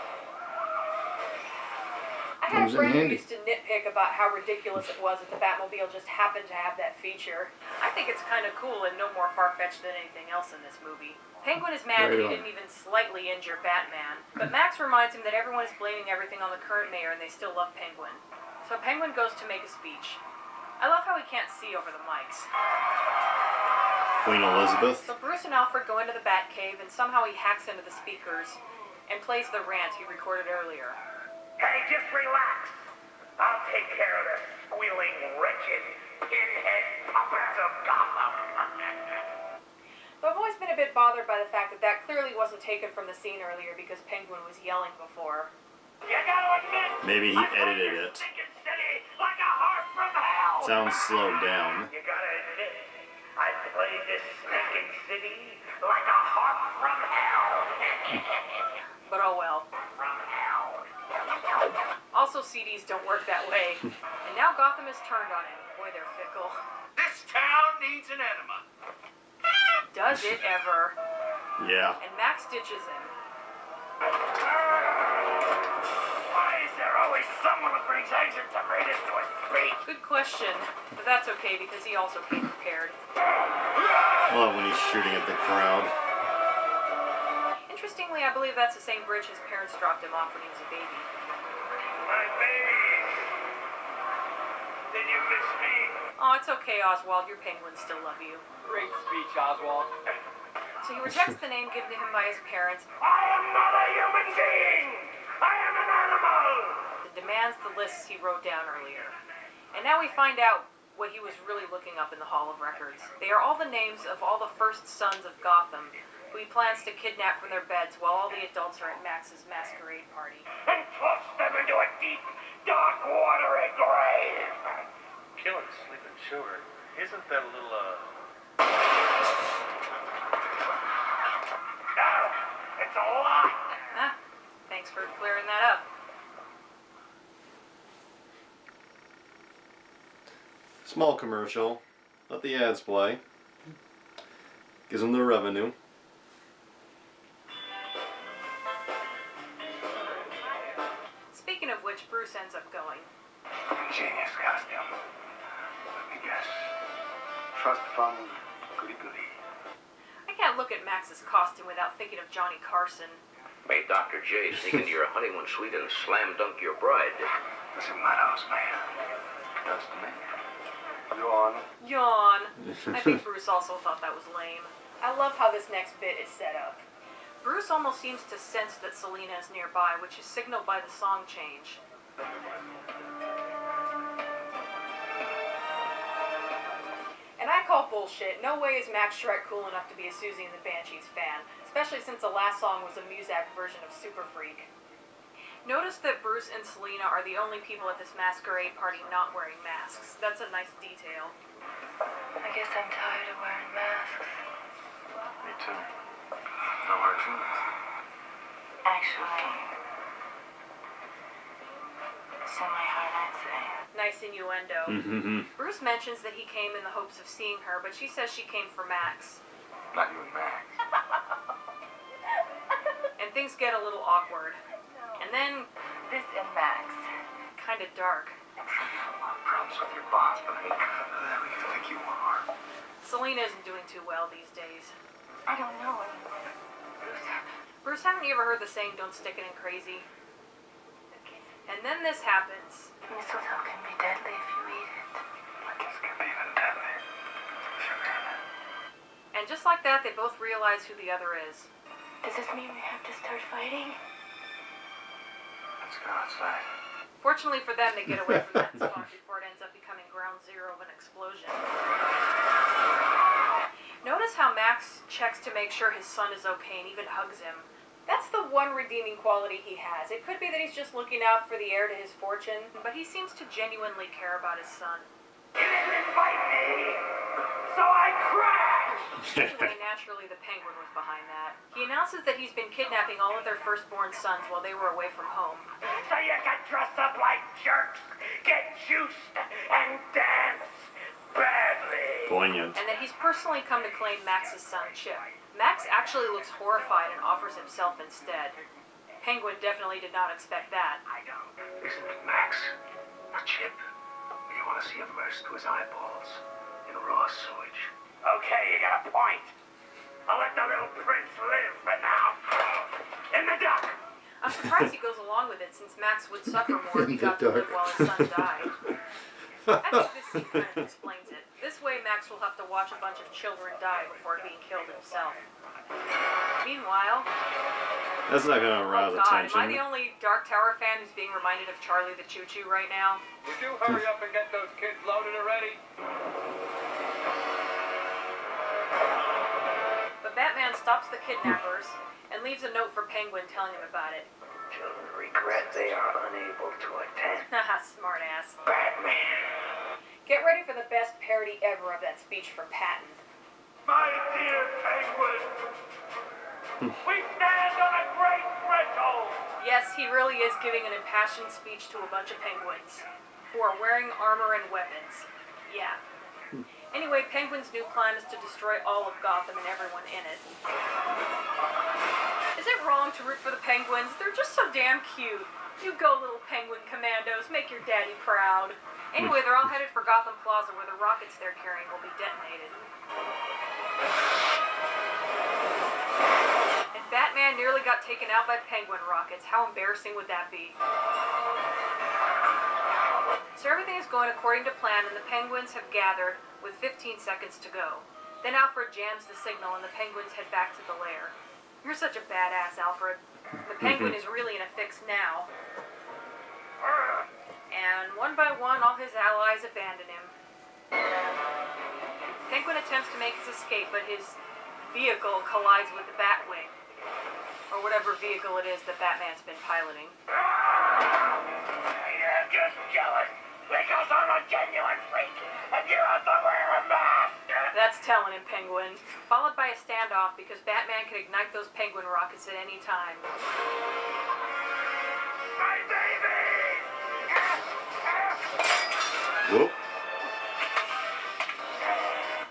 I had a Comes in friend who handy. used to nitpick about how ridiculous it was that the Batmobile just happened to have that feature. I think it's kind of cool and no more far-fetched than anything else in this movie. Penguin is mad that he Right on. didn't even slightly injure Batman, but Max reminds him that everyone is blaming everything on the current mayor and they still love Penguin. So Penguin goes to make a speech. I love how he can't see over the mics. Queen Elizabeth. So Bruce and Alfred go into the Batcave and somehow he hacks into the speakers and plays the rant he recorded earlier. Hey, just relax. I'll take care of the squealing, wretched, pinhead puppets of Gotham. So I've always been a bit bothered by the fact that that clearly wasn't taken from the scene earlier because Penguin was yelling before. You gotta admit, Maybe he I played edited this it. stinking city like a harp from hell. Sounds slowed down. You gotta admit, I played this stinking city like a harp from hell. But oh well. From hell. Also, CDs don't work that way. And now Gotham is turned on him. Boy, they're fickle. This town needs an enema. Does it ever? Yeah. And Max ditches him. Why is there always someone who brings eggs and tomatoes to a speech? Good question. But that's okay because he also came prepared. I love when he's shooting at the crowd. Interestingly, I believe that's the same bridge his parents dropped him off when he was a baby. My baby. Did you miss me? Oh, it's okay, Oswald. Your penguins still love you. Great speech, Oswald. So he rejects the name given to him by his parents. I am not a human being! I am an animal! And demands the lists he wrote down earlier. And now we find out what he was really looking up in the Hall of Records. They are all the names of all the first sons of Gotham, who he plans to kidnap from their beds while all the adults are at Max's masquerade party. And toss them into a deep, dark, watery grave! Killing sleeping children. Isn't that a little, No! It's a lie! Ah, thanks for clearing that up. Small commercial. Let the ads play. Gives them the revenue. Speaking of which, Bruce ends up going. Ingenious costume. Let me guess. Trust fund, goody goody. I can't look at Max's costume without thinking of Johnny Carson. Made Dr. J sneak into your honeymoon suite and slam dunk your bride. Listen, Madhouse, man. Does to me. Yawn. Yawn. I think Bruce also thought that was lame. I love how this next bit is set up. Bruce almost seems to sense that Selina is nearby, which is signaled by the song change. And I call bullshit. No way is Max Shrek cool enough to be a Susie and the Banshees fan, especially since the last song was a Muzak version of Super Freak. Notice that Bruce and Selina are the only people at this masquerade party not wearing masks. That's a nice detail. I guess I'm tired of wearing masks. Me too. No hard feelings. Actually, semi-hard, I'd say. Nice innuendo. Bruce mentions that he came in the hopes of seeing her, but she says she came for Max. Not you and Max. And things get a little awkward. And then, This and Max. kinda dark. I'm sure you have a lot of problems with your boss, but I mean, who you think you are? Selina isn't doing too well these days. I don't know anymore. Bruce, haven't you ever heard the saying, don't stick it in crazy? And then this happens. Mistletoe can be deadly if you eat it. My kiss can be even deadly. Sugar in it. And just like that, they both realize who the other is. Does this mean we have to start fighting? Let's go outside. Fortunately for them, they get away from that spot before it ends up becoming ground zero of an explosion. Notice how Max checks to make sure his son is okay and even hugs him. That's the one redeeming quality he has. It could be that he's just looking out for the heir to his fortune, but he seems to genuinely care about his son. You didn't invite me, so I crashed! Anyway, naturally, the Penguin was behind that. He announces that he's been kidnapping all of their firstborn sons while they were away from home. So you can dress up like jerks, get juiced, and dance badly. Poignant. And that he's personally come to claim Max's son, Chip. Max actually looks horrified and offers himself instead. Penguin definitely did not expect that. Isn't it Max? Not Chip. You want to see immersed to his eyeballs in raw sewage. Okay, you got a point. I'll let the little prince live for now. In the duck. I'm surprised he goes along with it, since Max would suffer more if he got to live while his son died. I think this scene kind of explains it. This way, Max will have to watch a bunch of children die before being killed himself. Meanwhile... That's not gonna arouse oh God, attention. am I the only Dark Tower fan who's being reminded of Charlie the Choo Choo right now? Would you hurry up and get those kids loaded already? But Batman stops the kidnappers and leaves a note for Penguin telling him about it. Children regret they are unable to attend. Haha, smart ass. Batman. Get ready for the best parody ever of that speech from Patton. My dear Penguin, we stand on a great threshold. Yes, he really is giving an impassioned speech to a bunch of penguins who are wearing armor and weapons. Yeah. Anyway, Penguin's new plan is to destroy all of Gotham and everyone in it. Is it wrong to root for the Penguins? They're just so damn cute. You go, little penguin commandos. Make your daddy proud. Anyway, they're all headed for Gotham Plaza, where the rockets they're carrying will be detonated. And Batman nearly got taken out by penguin rockets. How embarrassing would that be? So everything is going according to plan, and the Penguins have gathered with 15 seconds to go. Then Alfred jams the signal and the penguins head back to the lair. You're such a badass, Alfred. The penguin is really in a fix now. And one by one, all his allies abandon him. Penguin attempts to make his escape, but his vehicle collides with the Batwing. Or whatever vehicle it is that Batman's been piloting. You're just jealous because I'm a genuine freak and you have to wear a mask. That's telling him, Penguin. Followed by a standoff because Batman can ignite those penguin rockets at any time. My baby! Whoop.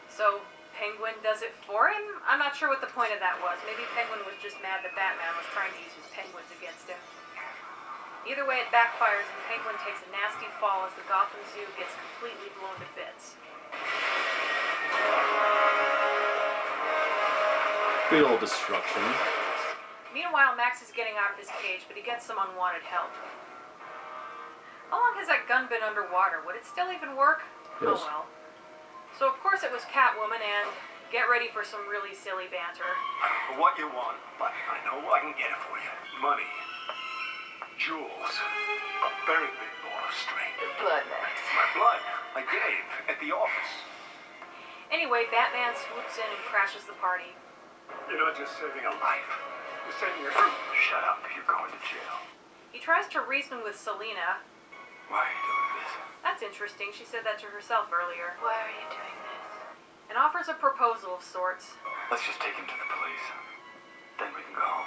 So, Penguin does it for him? I'm not sure what the point of that was. Maybe Penguin was just mad that Batman was trying to use his penguins against him. Either way, it backfires and Penguin takes a nasty fall as the Gotham Zoo gets completely blown to bits. Good old destruction. Meanwhile, Max is getting out of his cage, but he gets some unwanted help. How long has that gun been underwater? Would it still even work? Yes. Oh well. So of course it was Catwoman, and get ready for some really silly banter. What you want, but I know I can get it for you. Money. Jewels. A very big ball of string. Your blood, Max. My blood. I gave at the office. Anyway, Batman swoops in and crashes the party. You're not just saving a life. You're saving your... Shut up. You're going to jail. He tries to reason with Selina. Why are you doing this? That's interesting. She said that to herself earlier. Why are you doing this? And offers a proposal of sorts. Let's just take him to the police. Then we can go home.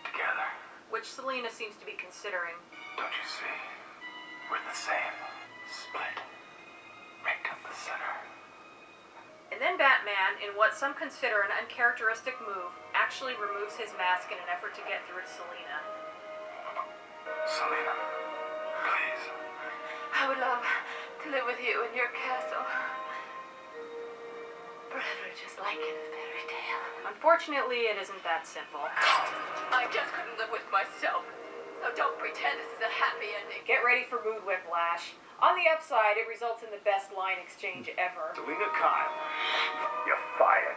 Together. Which Selina seems to be considering. Don't you see? We're the same. Split. Right down the center. And then Batman, in what some consider an uncharacteristic move, actually removes his mask in an effort to get through to Selina. Selina, please. I would love to live with you in your castle. Forever, just like in a fairy tale. Unfortunately, it isn't that simple. I just couldn't live with myself. So don't pretend this is a happy ending. Get ready for mood whiplash. On the upside, it results in the best line exchange ever. Selina Kyle, you're fired.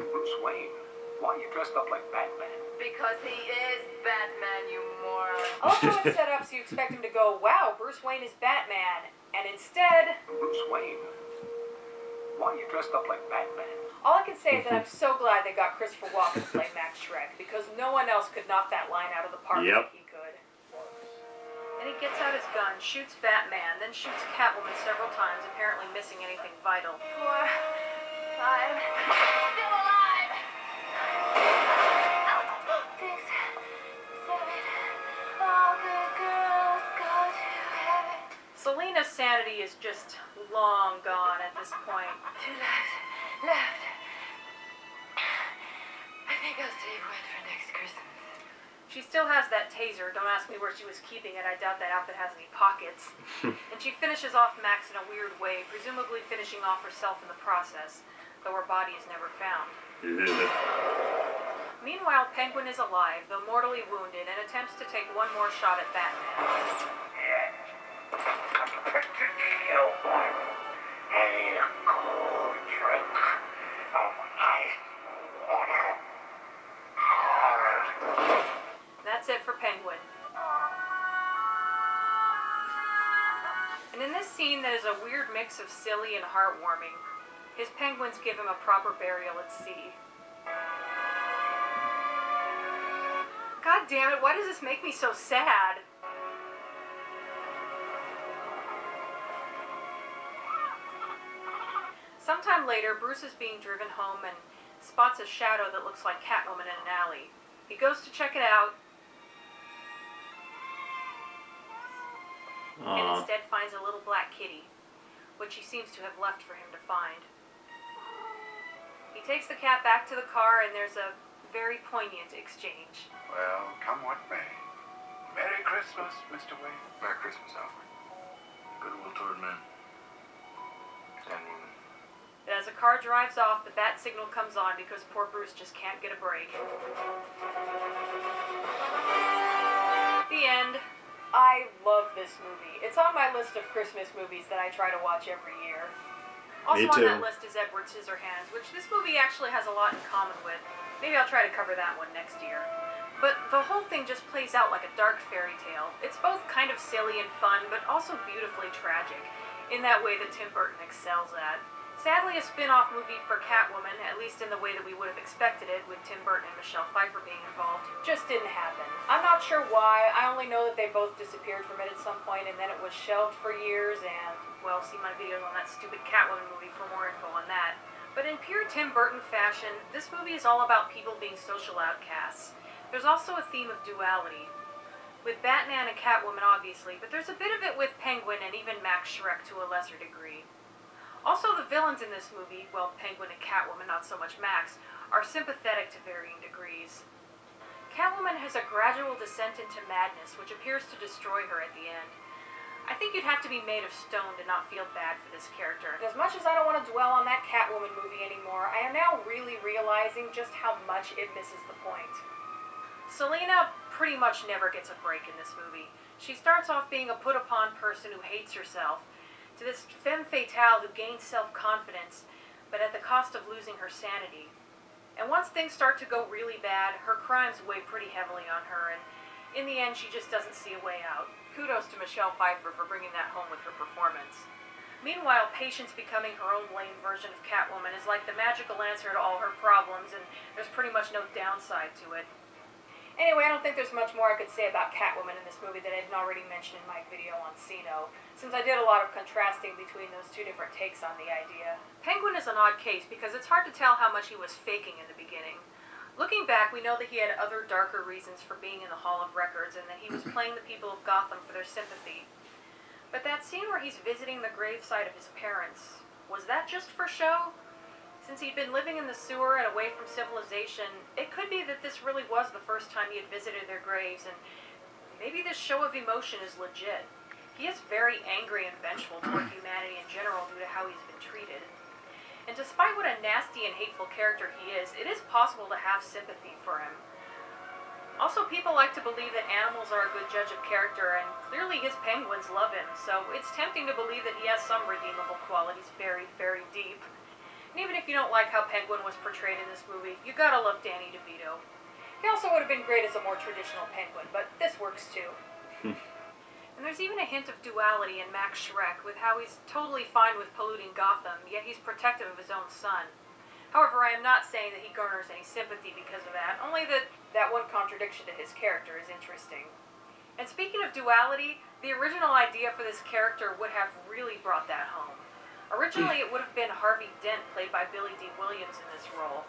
Bruce Wayne, why are you dressed up like Batman? Because he is Batman, you moron. I love how it's set up so you expect him to go, wow, Bruce Wayne is Batman. And instead... Bruce Wayne, why are you dressed up like Batman? All I can say is that I'm so glad they got Christopher Walken to play Max Schreck, because no one else could knock that line out of the park like he could. Then he gets out his gun, shoots Batman, then shoots Catwoman several times, apparently missing anything vital. 4, 5, still alive! 6, 7, all good girls go to heaven. Selina's sanity is just long gone at this point. 2 lives left. I think I'll save one for next Christmas. She still has that taser. Don't ask me where she was keeping it. I doubt that outfit has any pockets. And she finishes off Max in a weird way, presumably finishing off herself in the process, though her body is never found. Meanwhile, Penguin is alive, though mortally wounded, and attempts to take one more shot at Batman. A cold drink of ice water. That's it for Penguin. And in this scene that is a weird mix of silly and heartwarming, his penguins give him a proper burial at sea. God damn it, why does this make me so sad? Sometime later, Bruce is being driven home and spots a shadow that looks like Catwoman in an alley. He goes to check it out, and instead finds a little black kitty, which he seems to have left for him to find. He takes the cat back to the car, and there's a very poignant exchange. Well, come what may. Merry Christmas, Mr. Wayne. Merry Christmas, Alfred. Goodwill toward men. And women. But as the car drives off, the bat signal comes on because poor Bruce just can't get a break. The end. I love this movie. It's on my list of Christmas movies that I try to watch every year. Also Me on too. that list is Edward Scissorhands, which this movie actually has a lot in common with. Maybe I'll try to cover that one next year. But the whole thing just plays out like a dark fairy tale. It's both kind of silly and fun, but also beautifully tragic, in that way that Tim Burton excels at. Sadly, a spin-off movie for Catwoman, at least in the way that we would have expected it, with Tim Burton and Michelle Pfeiffer being involved, just didn't happen. I'm not sure why. I only know that they both disappeared from it at some point, and then it was shelved for years, and, well, see my videos on that stupid Catwoman movie for more info on that. But in pure Tim Burton fashion, this movie is all about people being social outcasts. There's also a theme of duality, with Batman and Catwoman obviously, but there's a bit of it with Penguin and even Max Schreck to a lesser degree. Also, the villains in this movie, well, Penguin and Catwoman, not so much Max, are sympathetic to varying degrees. Catwoman has a gradual descent into madness, which appears to destroy her at the end. I think you'd have to be made of stone to not feel bad for this character. As much as I don't want to dwell on that Catwoman movie anymore, I am now really realizing just how much it misses the point. Selina pretty much never gets a break in this movie. She starts off being a put-upon person who hates herself, to this femme fatale who gains self-confidence, but at the cost of losing her sanity. And once things start to go really bad, her crimes weigh pretty heavily on her, and in the end she just doesn't see a way out. Kudos to Michelle Pfeiffer for bringing that home with her performance. Meanwhile, Patience becoming her own lame version of Catwoman is like the magical answer to all her problems, and there's pretty much no downside to it. Anyway, I don't think there's much more I could say about Catwoman in this movie that I didn't already mention in my video on Sino, since I did a lot of contrasting between those two different takes on the idea. Penguin is an odd case because it's hard to tell how much he was faking in the beginning. Looking back, we know that he had other darker reasons for being in the Hall of Records and that he was playing the people of Gotham for their sympathy. But that scene where he's visiting the gravesite of his parents, was that just for show? Since he'd been living in the sewer and away from civilization, it could be that this really was the first time he had visited their graves, and maybe this show of emotion is legit. He is very angry and vengeful toward humanity in general due to how he's been treated. And despite what a nasty and hateful character he is, it is possible to have sympathy for him. Also, people like to believe that animals are a good judge of character, and clearly his penguins love him, so it's tempting to believe that he has some redeemable qualities buried very deep. And even if you don't like how Penguin was portrayed in this movie, you gotta love Danny DeVito. He also would have been great as a more traditional Penguin, but this works too. And there's even a hint of duality in Max Schreck, with how he's totally fine with polluting Gotham, yet he's protective of his own son. However, I am not saying that he garners any sympathy because of that, only that that one contradiction to his character is interesting. And speaking of duality, the original idea for this character would have really brought that home. Originally, it would have been Harvey Dent, played by Billy D. Williams, in this role.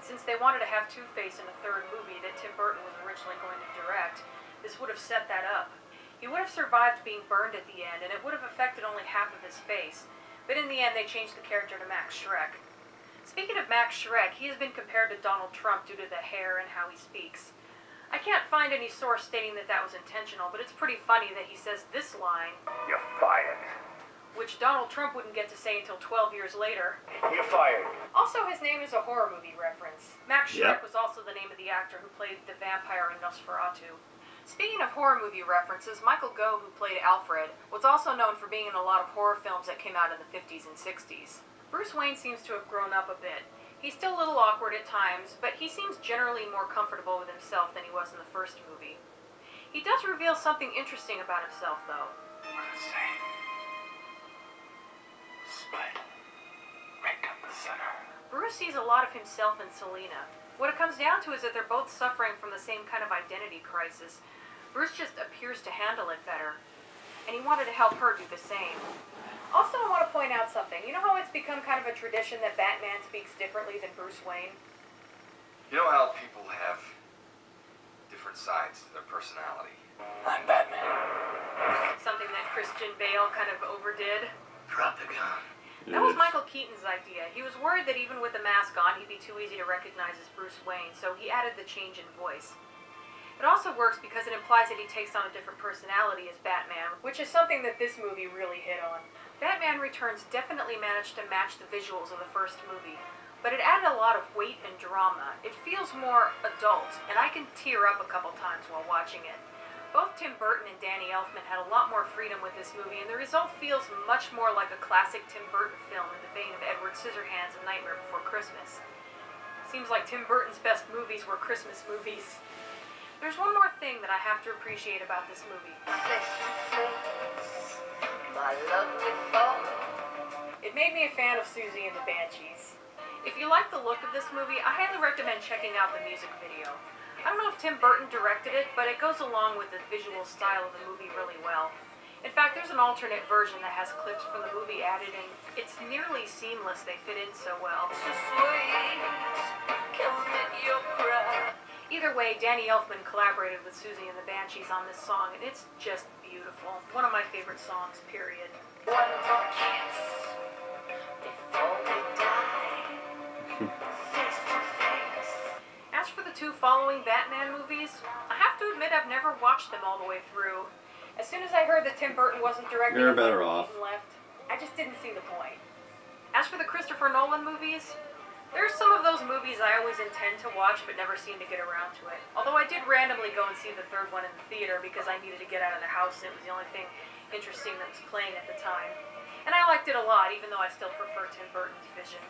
Since they wanted to have Two-Face in the third movie that Tim Burton was originally going to direct, this would have set that up. He would have survived being burned at the end, and it would have affected only half of his face. But in the end, they changed the character to Max Schreck. Speaking of Max Schreck, he has been compared to Donald Trump due to the hair and how he speaks. I can't find any source stating that that was intentional, but it's pretty funny that he says this line, "You're fired." which Donald Trump wouldn't get to say until 12 years later. You're fired. Also, his name is a horror movie reference. Max Schreck Yep. was also the name of the actor who played the vampire in Nosferatu. Speaking of horror movie references, Michael Gough, who played Alfred, was also known for being in a lot of horror films that came out in the 50s and 60s. Bruce Wayne seems to have grown up a bit. He's still a little awkward at times, but he seems generally more comfortable with himself than he was in the first movie. He does reveal something interesting about himself, though. What does it say? Split. Right down the center. Bruce sees a lot of himself in Selina. What it comes down to is that they're both suffering from the same kind of identity crisis. Bruce just appears to handle it better, and he wanted to help her do the same. Also, I want to point out something. You know how it's become kind of a tradition that Batman speaks differently than Bruce Wayne? You know how people have different sides to their personality? I'm Batman. Something that Christian Bale kind of overdid. Drop the gun. That was Michael Keaton's idea. He was worried that even with the mask on, he'd be too easy to recognize as Bruce Wayne, so he added the change in voice. It also works because it implies that he takes on a different personality as Batman, which is something that this movie really hit on. Batman Returns definitely managed to match the visuals of the first movie, but it added a lot of weight and drama. It feels more adult, and I can tear up a couple times while watching it. Both Tim Burton and Danny Elfman had a lot more freedom with this movie, and the result feels much more like a classic Tim Burton film in the vein of Edward Scissorhands and Nightmare Before Christmas. Seems like Tim Burton's best movies were Christmas movies. There's one more thing that I have to appreciate about this movie. It made me a fan of Susie and the Banshees. If you like the look of this movie, I highly recommend checking out the music video. I don't know if Tim Burton directed it, but it goes along with the visual style of the movie really well. In fact, there's an alternate version that has clips from the movie added, and it's nearly seamless. They fit in so well. Either way, Danny Elfman collaborated with Susie and the Banshees on this song, and it's just beautiful. One of my favorite songs, period. One more kiss before we die. Face to face. As for the two following Batman movies, I have to admit I've never watched them all the way through. As soon as I heard that Tim Burton wasn't directing, You're better off. Left, I just didn't see the point. As for the Christopher Nolan movies, there are some of those movies I always intend to watch but never seem to get around to it. Although I did randomly go and see the third one in the theater because I needed to get out of the house and it was the only thing interesting that was playing at the time. And I liked it a lot, even though I still prefer Tim Burton's vision.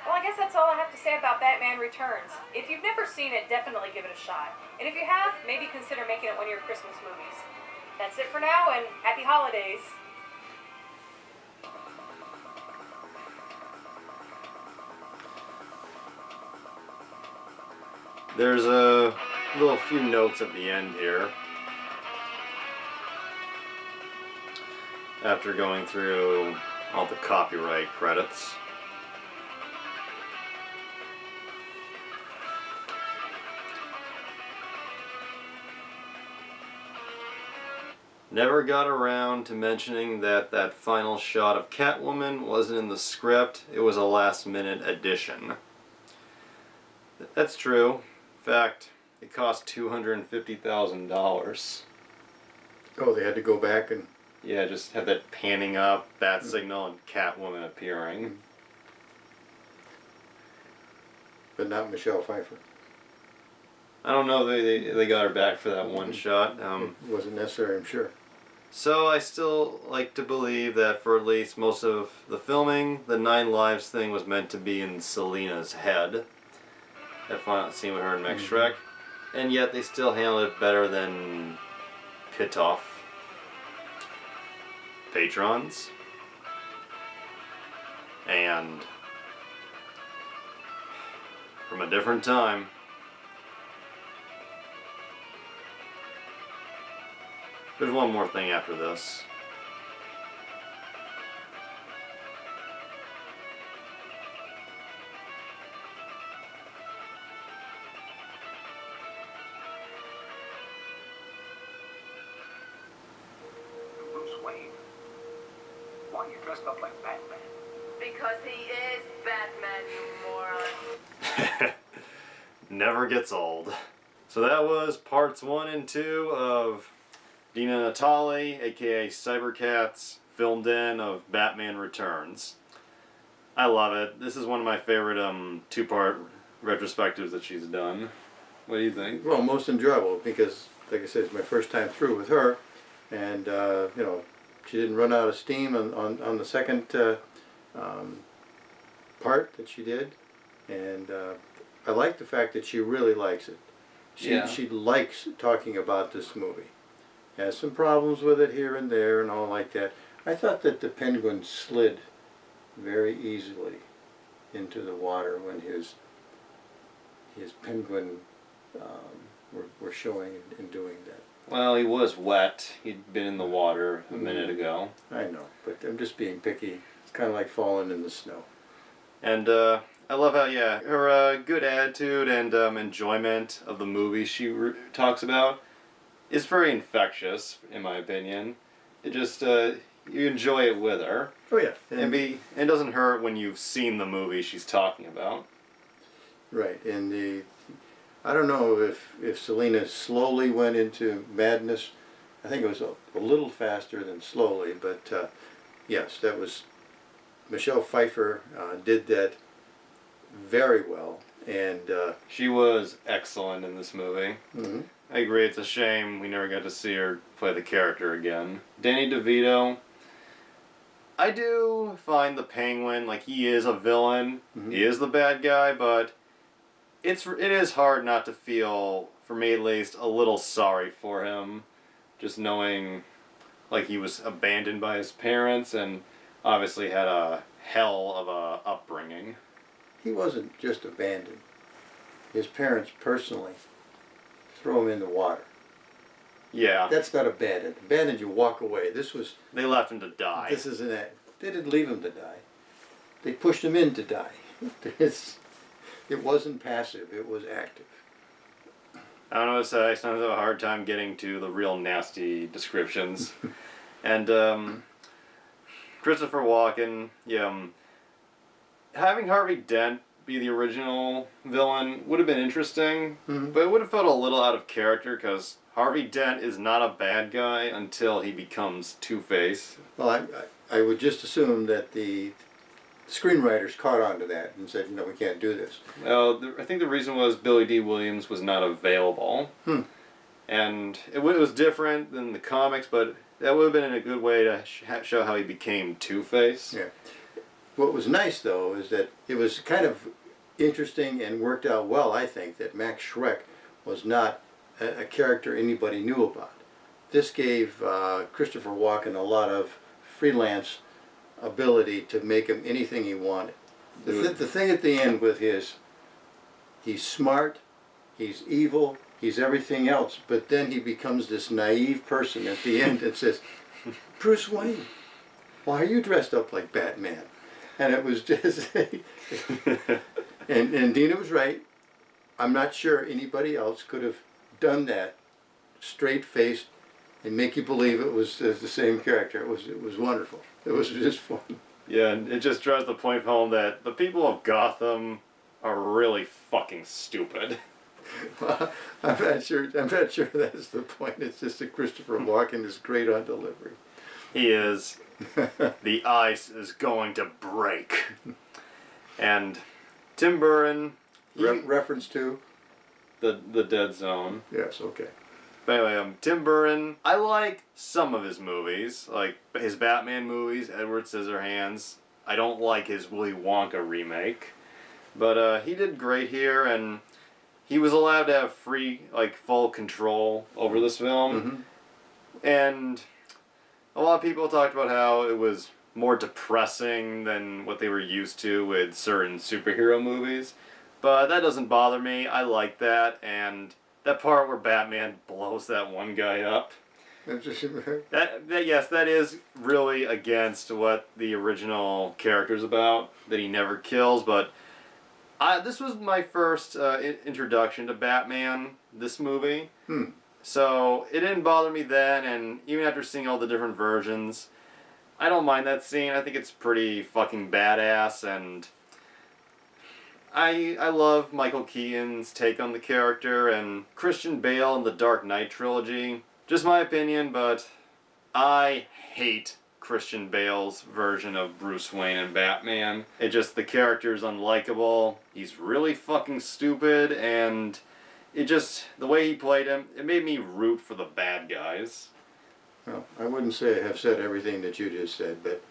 Well, I guess that's all I have to say about Batman Returns. If you've never seen it, definitely give it a shot. And if you have, maybe consider making it one of your Christmas movies. That's it for now, and happy holidays. There's a little few notes at the end here. After going through all the copyright credits. Never got around to mentioning that that final shot of Catwoman wasn't in the script, it was a last-minute addition. That's true. In fact, it cost $250,000. Oh, they had to go back and... Yeah, just had that panning up, bat signal, and Catwoman appearing. But not Michelle Pfeiffer. I don't know, they got her back for that one shot. It wasn't necessary, I'm sure. So I still like to believe that for at least most of the filming, the 9 Lives thing was meant to be in Selina's head. That final scene with her and Max Shrek. And yet they still handled it better than Pitoff. Patrons. And from a different time. There's one more thing after this. Bruce Wayne? Why are you dressed up like Batman? Because he is Batman, you moron. Never gets old. So that was parts 1 and 2 of Dena Natali, aka Cybercat's film den of Batman Returns. I love it. This is one of my favorite 2-part retrospectives that she's done. What do you think? Well, most enjoyable because, like I said, it's my first time through with her, and you know, she didn't run out of steam on the second part that she did, and I like the fact that she really likes it. She likes talking about this movie. Has some problems with it here and there and all like that. I thought that the Penguin slid very easily into the water when his penguin were showing and doing that. Well, he was wet. He'd been in the water a minute ago. I know, but I'm just being picky. It's kind of like falling in the snow. And I love how, yeah, her good attitude and enjoyment of the movie she talks about is very infectious, in my opinion. It just, you enjoy it with her. Oh yeah. And it doesn't hurt when you've seen the movie she's talking about. Right, and I don't know if Selina slowly went into madness. I think it was a little faster than slowly, but yes, that was, Michelle Pfeiffer did that very well, And she was excellent in this movie. mhm. I agree, it's a shame we never got to see her play the character again. Danny DeVito, I do find the Penguin, like, he is a villain, he is the bad guy, but it is hard not to feel, for me at least, a little sorry for him, just knowing, like, he was abandoned by his parents and obviously had a hell of a upbringing. He wasn't just abandoned. His parents personally throw him in the water. Yeah. That's not abandoned. Abandoned, you walk away. This was... They left him to die. This isn't it. They didn't leave him to die. They pushed him in to die. It wasn't passive. It was active. I don't know what to say. I sometimes have a hard time getting to the real nasty descriptions. And, Christopher Walken, yeah, having Harvey Dent be the original villain would have been interesting, but it would have felt a little out of character because Harvey Dent is not a bad guy until he becomes Two-Face. Well, I would just assume that the screenwriters caught on to that and said, we can't do this. I think the reason was Billy D. Williams was not available. And it was different than the comics, but that would have been a good way to show how he became Two-Face. Yeah. What was nice, though, is that it was kind of interesting and worked out well, I think, that Max Schreck was not a character anybody knew about. This gave Christopher Walken a lot of freelance ability to make him anything he wanted. The thing at the end with he's smart, he's evil, he's everything else, but then he becomes this naive person at the end and says, Bruce Wayne, why are you dressed up like Batman? And it was just, and Dena was right. I'm not sure anybody else could have done that straight-faced and make you believe it was the same character. It was wonderful. It was just fun. Yeah, and it just drives the point home that the people of Gotham are really fucking stupid. Well, I'm not sure that's the point. It's just that Christopher Walken is great on delivery. He is. The ice is going to break. And Tim Burton... reference to? The Dead Zone. Yes, okay. But anyway, Tim Burton, I like some of his movies, like his Batman movies, Edward Scissorhands. I don't like his Willy Wonka remake. But he did great here, and he was allowed to have full control over this film. And a lot of people talked about how it was more depressing than what they were used to with certain superhero movies. But that doesn't bother me. I like that, and that part where Batman blows that one guy up. That is really against what the original character's about, that he never kills, but this was my first introduction to Batman, this movie. So it didn't bother me then, and even after seeing all the different versions, I don't mind that scene. I think it's pretty fucking badass, and I love Michael Keaton's take on the character, and Christian Bale in the Dark Knight trilogy. Just my opinion, but I hate Christian Bale's version of Bruce Wayne and Batman. The character's unlikable. He's really fucking stupid, and the way he played him, it made me root for the bad guys. Well, I wouldn't say I have said everything that you just said, but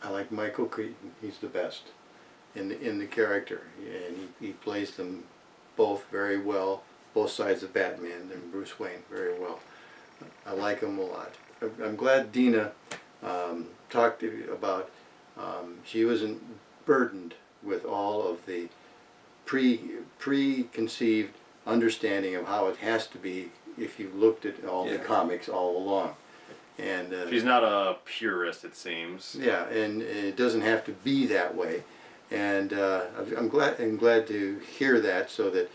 I like Michael Keaton. He's the best in the character, and he plays them both very well, both sides of Batman and Bruce Wayne very well. I like him a lot. I'm glad Dena talked about she wasn't burdened with all of the preconceived understanding of how it has to be if you looked at all the comics all along. And she's not a purist, it seems. Yeah, and it doesn't have to be that way. And I'm glad to hear that, so that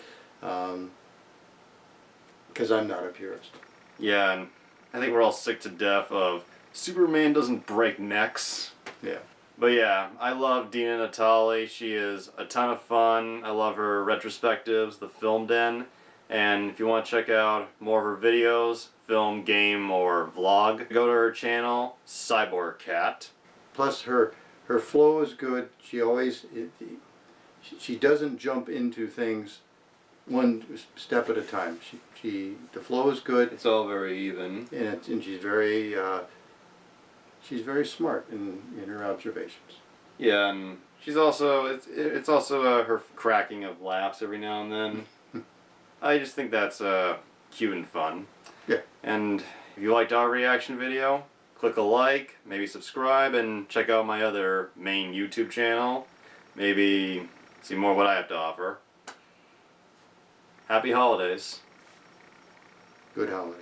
because I'm not a purist. Yeah, and I think we're all sick to death of Superman doesn't break necks. Yeah. But yeah, I love Dena Natali. She is a ton of fun. I love her retrospectives, the Film Den. And if you want to check out more of her videos, film, game, or vlog, go to her channel, Cyborg Cat. Plus her flow is good. she doesn't jump into things one step at a time. The flow is good, It's all very even. and she's very smart in her observations. Yeah, and she's also it's also her cracking of laughs every now and then. I just think that's cute and fun. Yeah. And if you liked our reaction video, click a like, maybe subscribe, and check out my other main YouTube channel. Maybe see more what I have to offer. Happy holidays. Good holidays.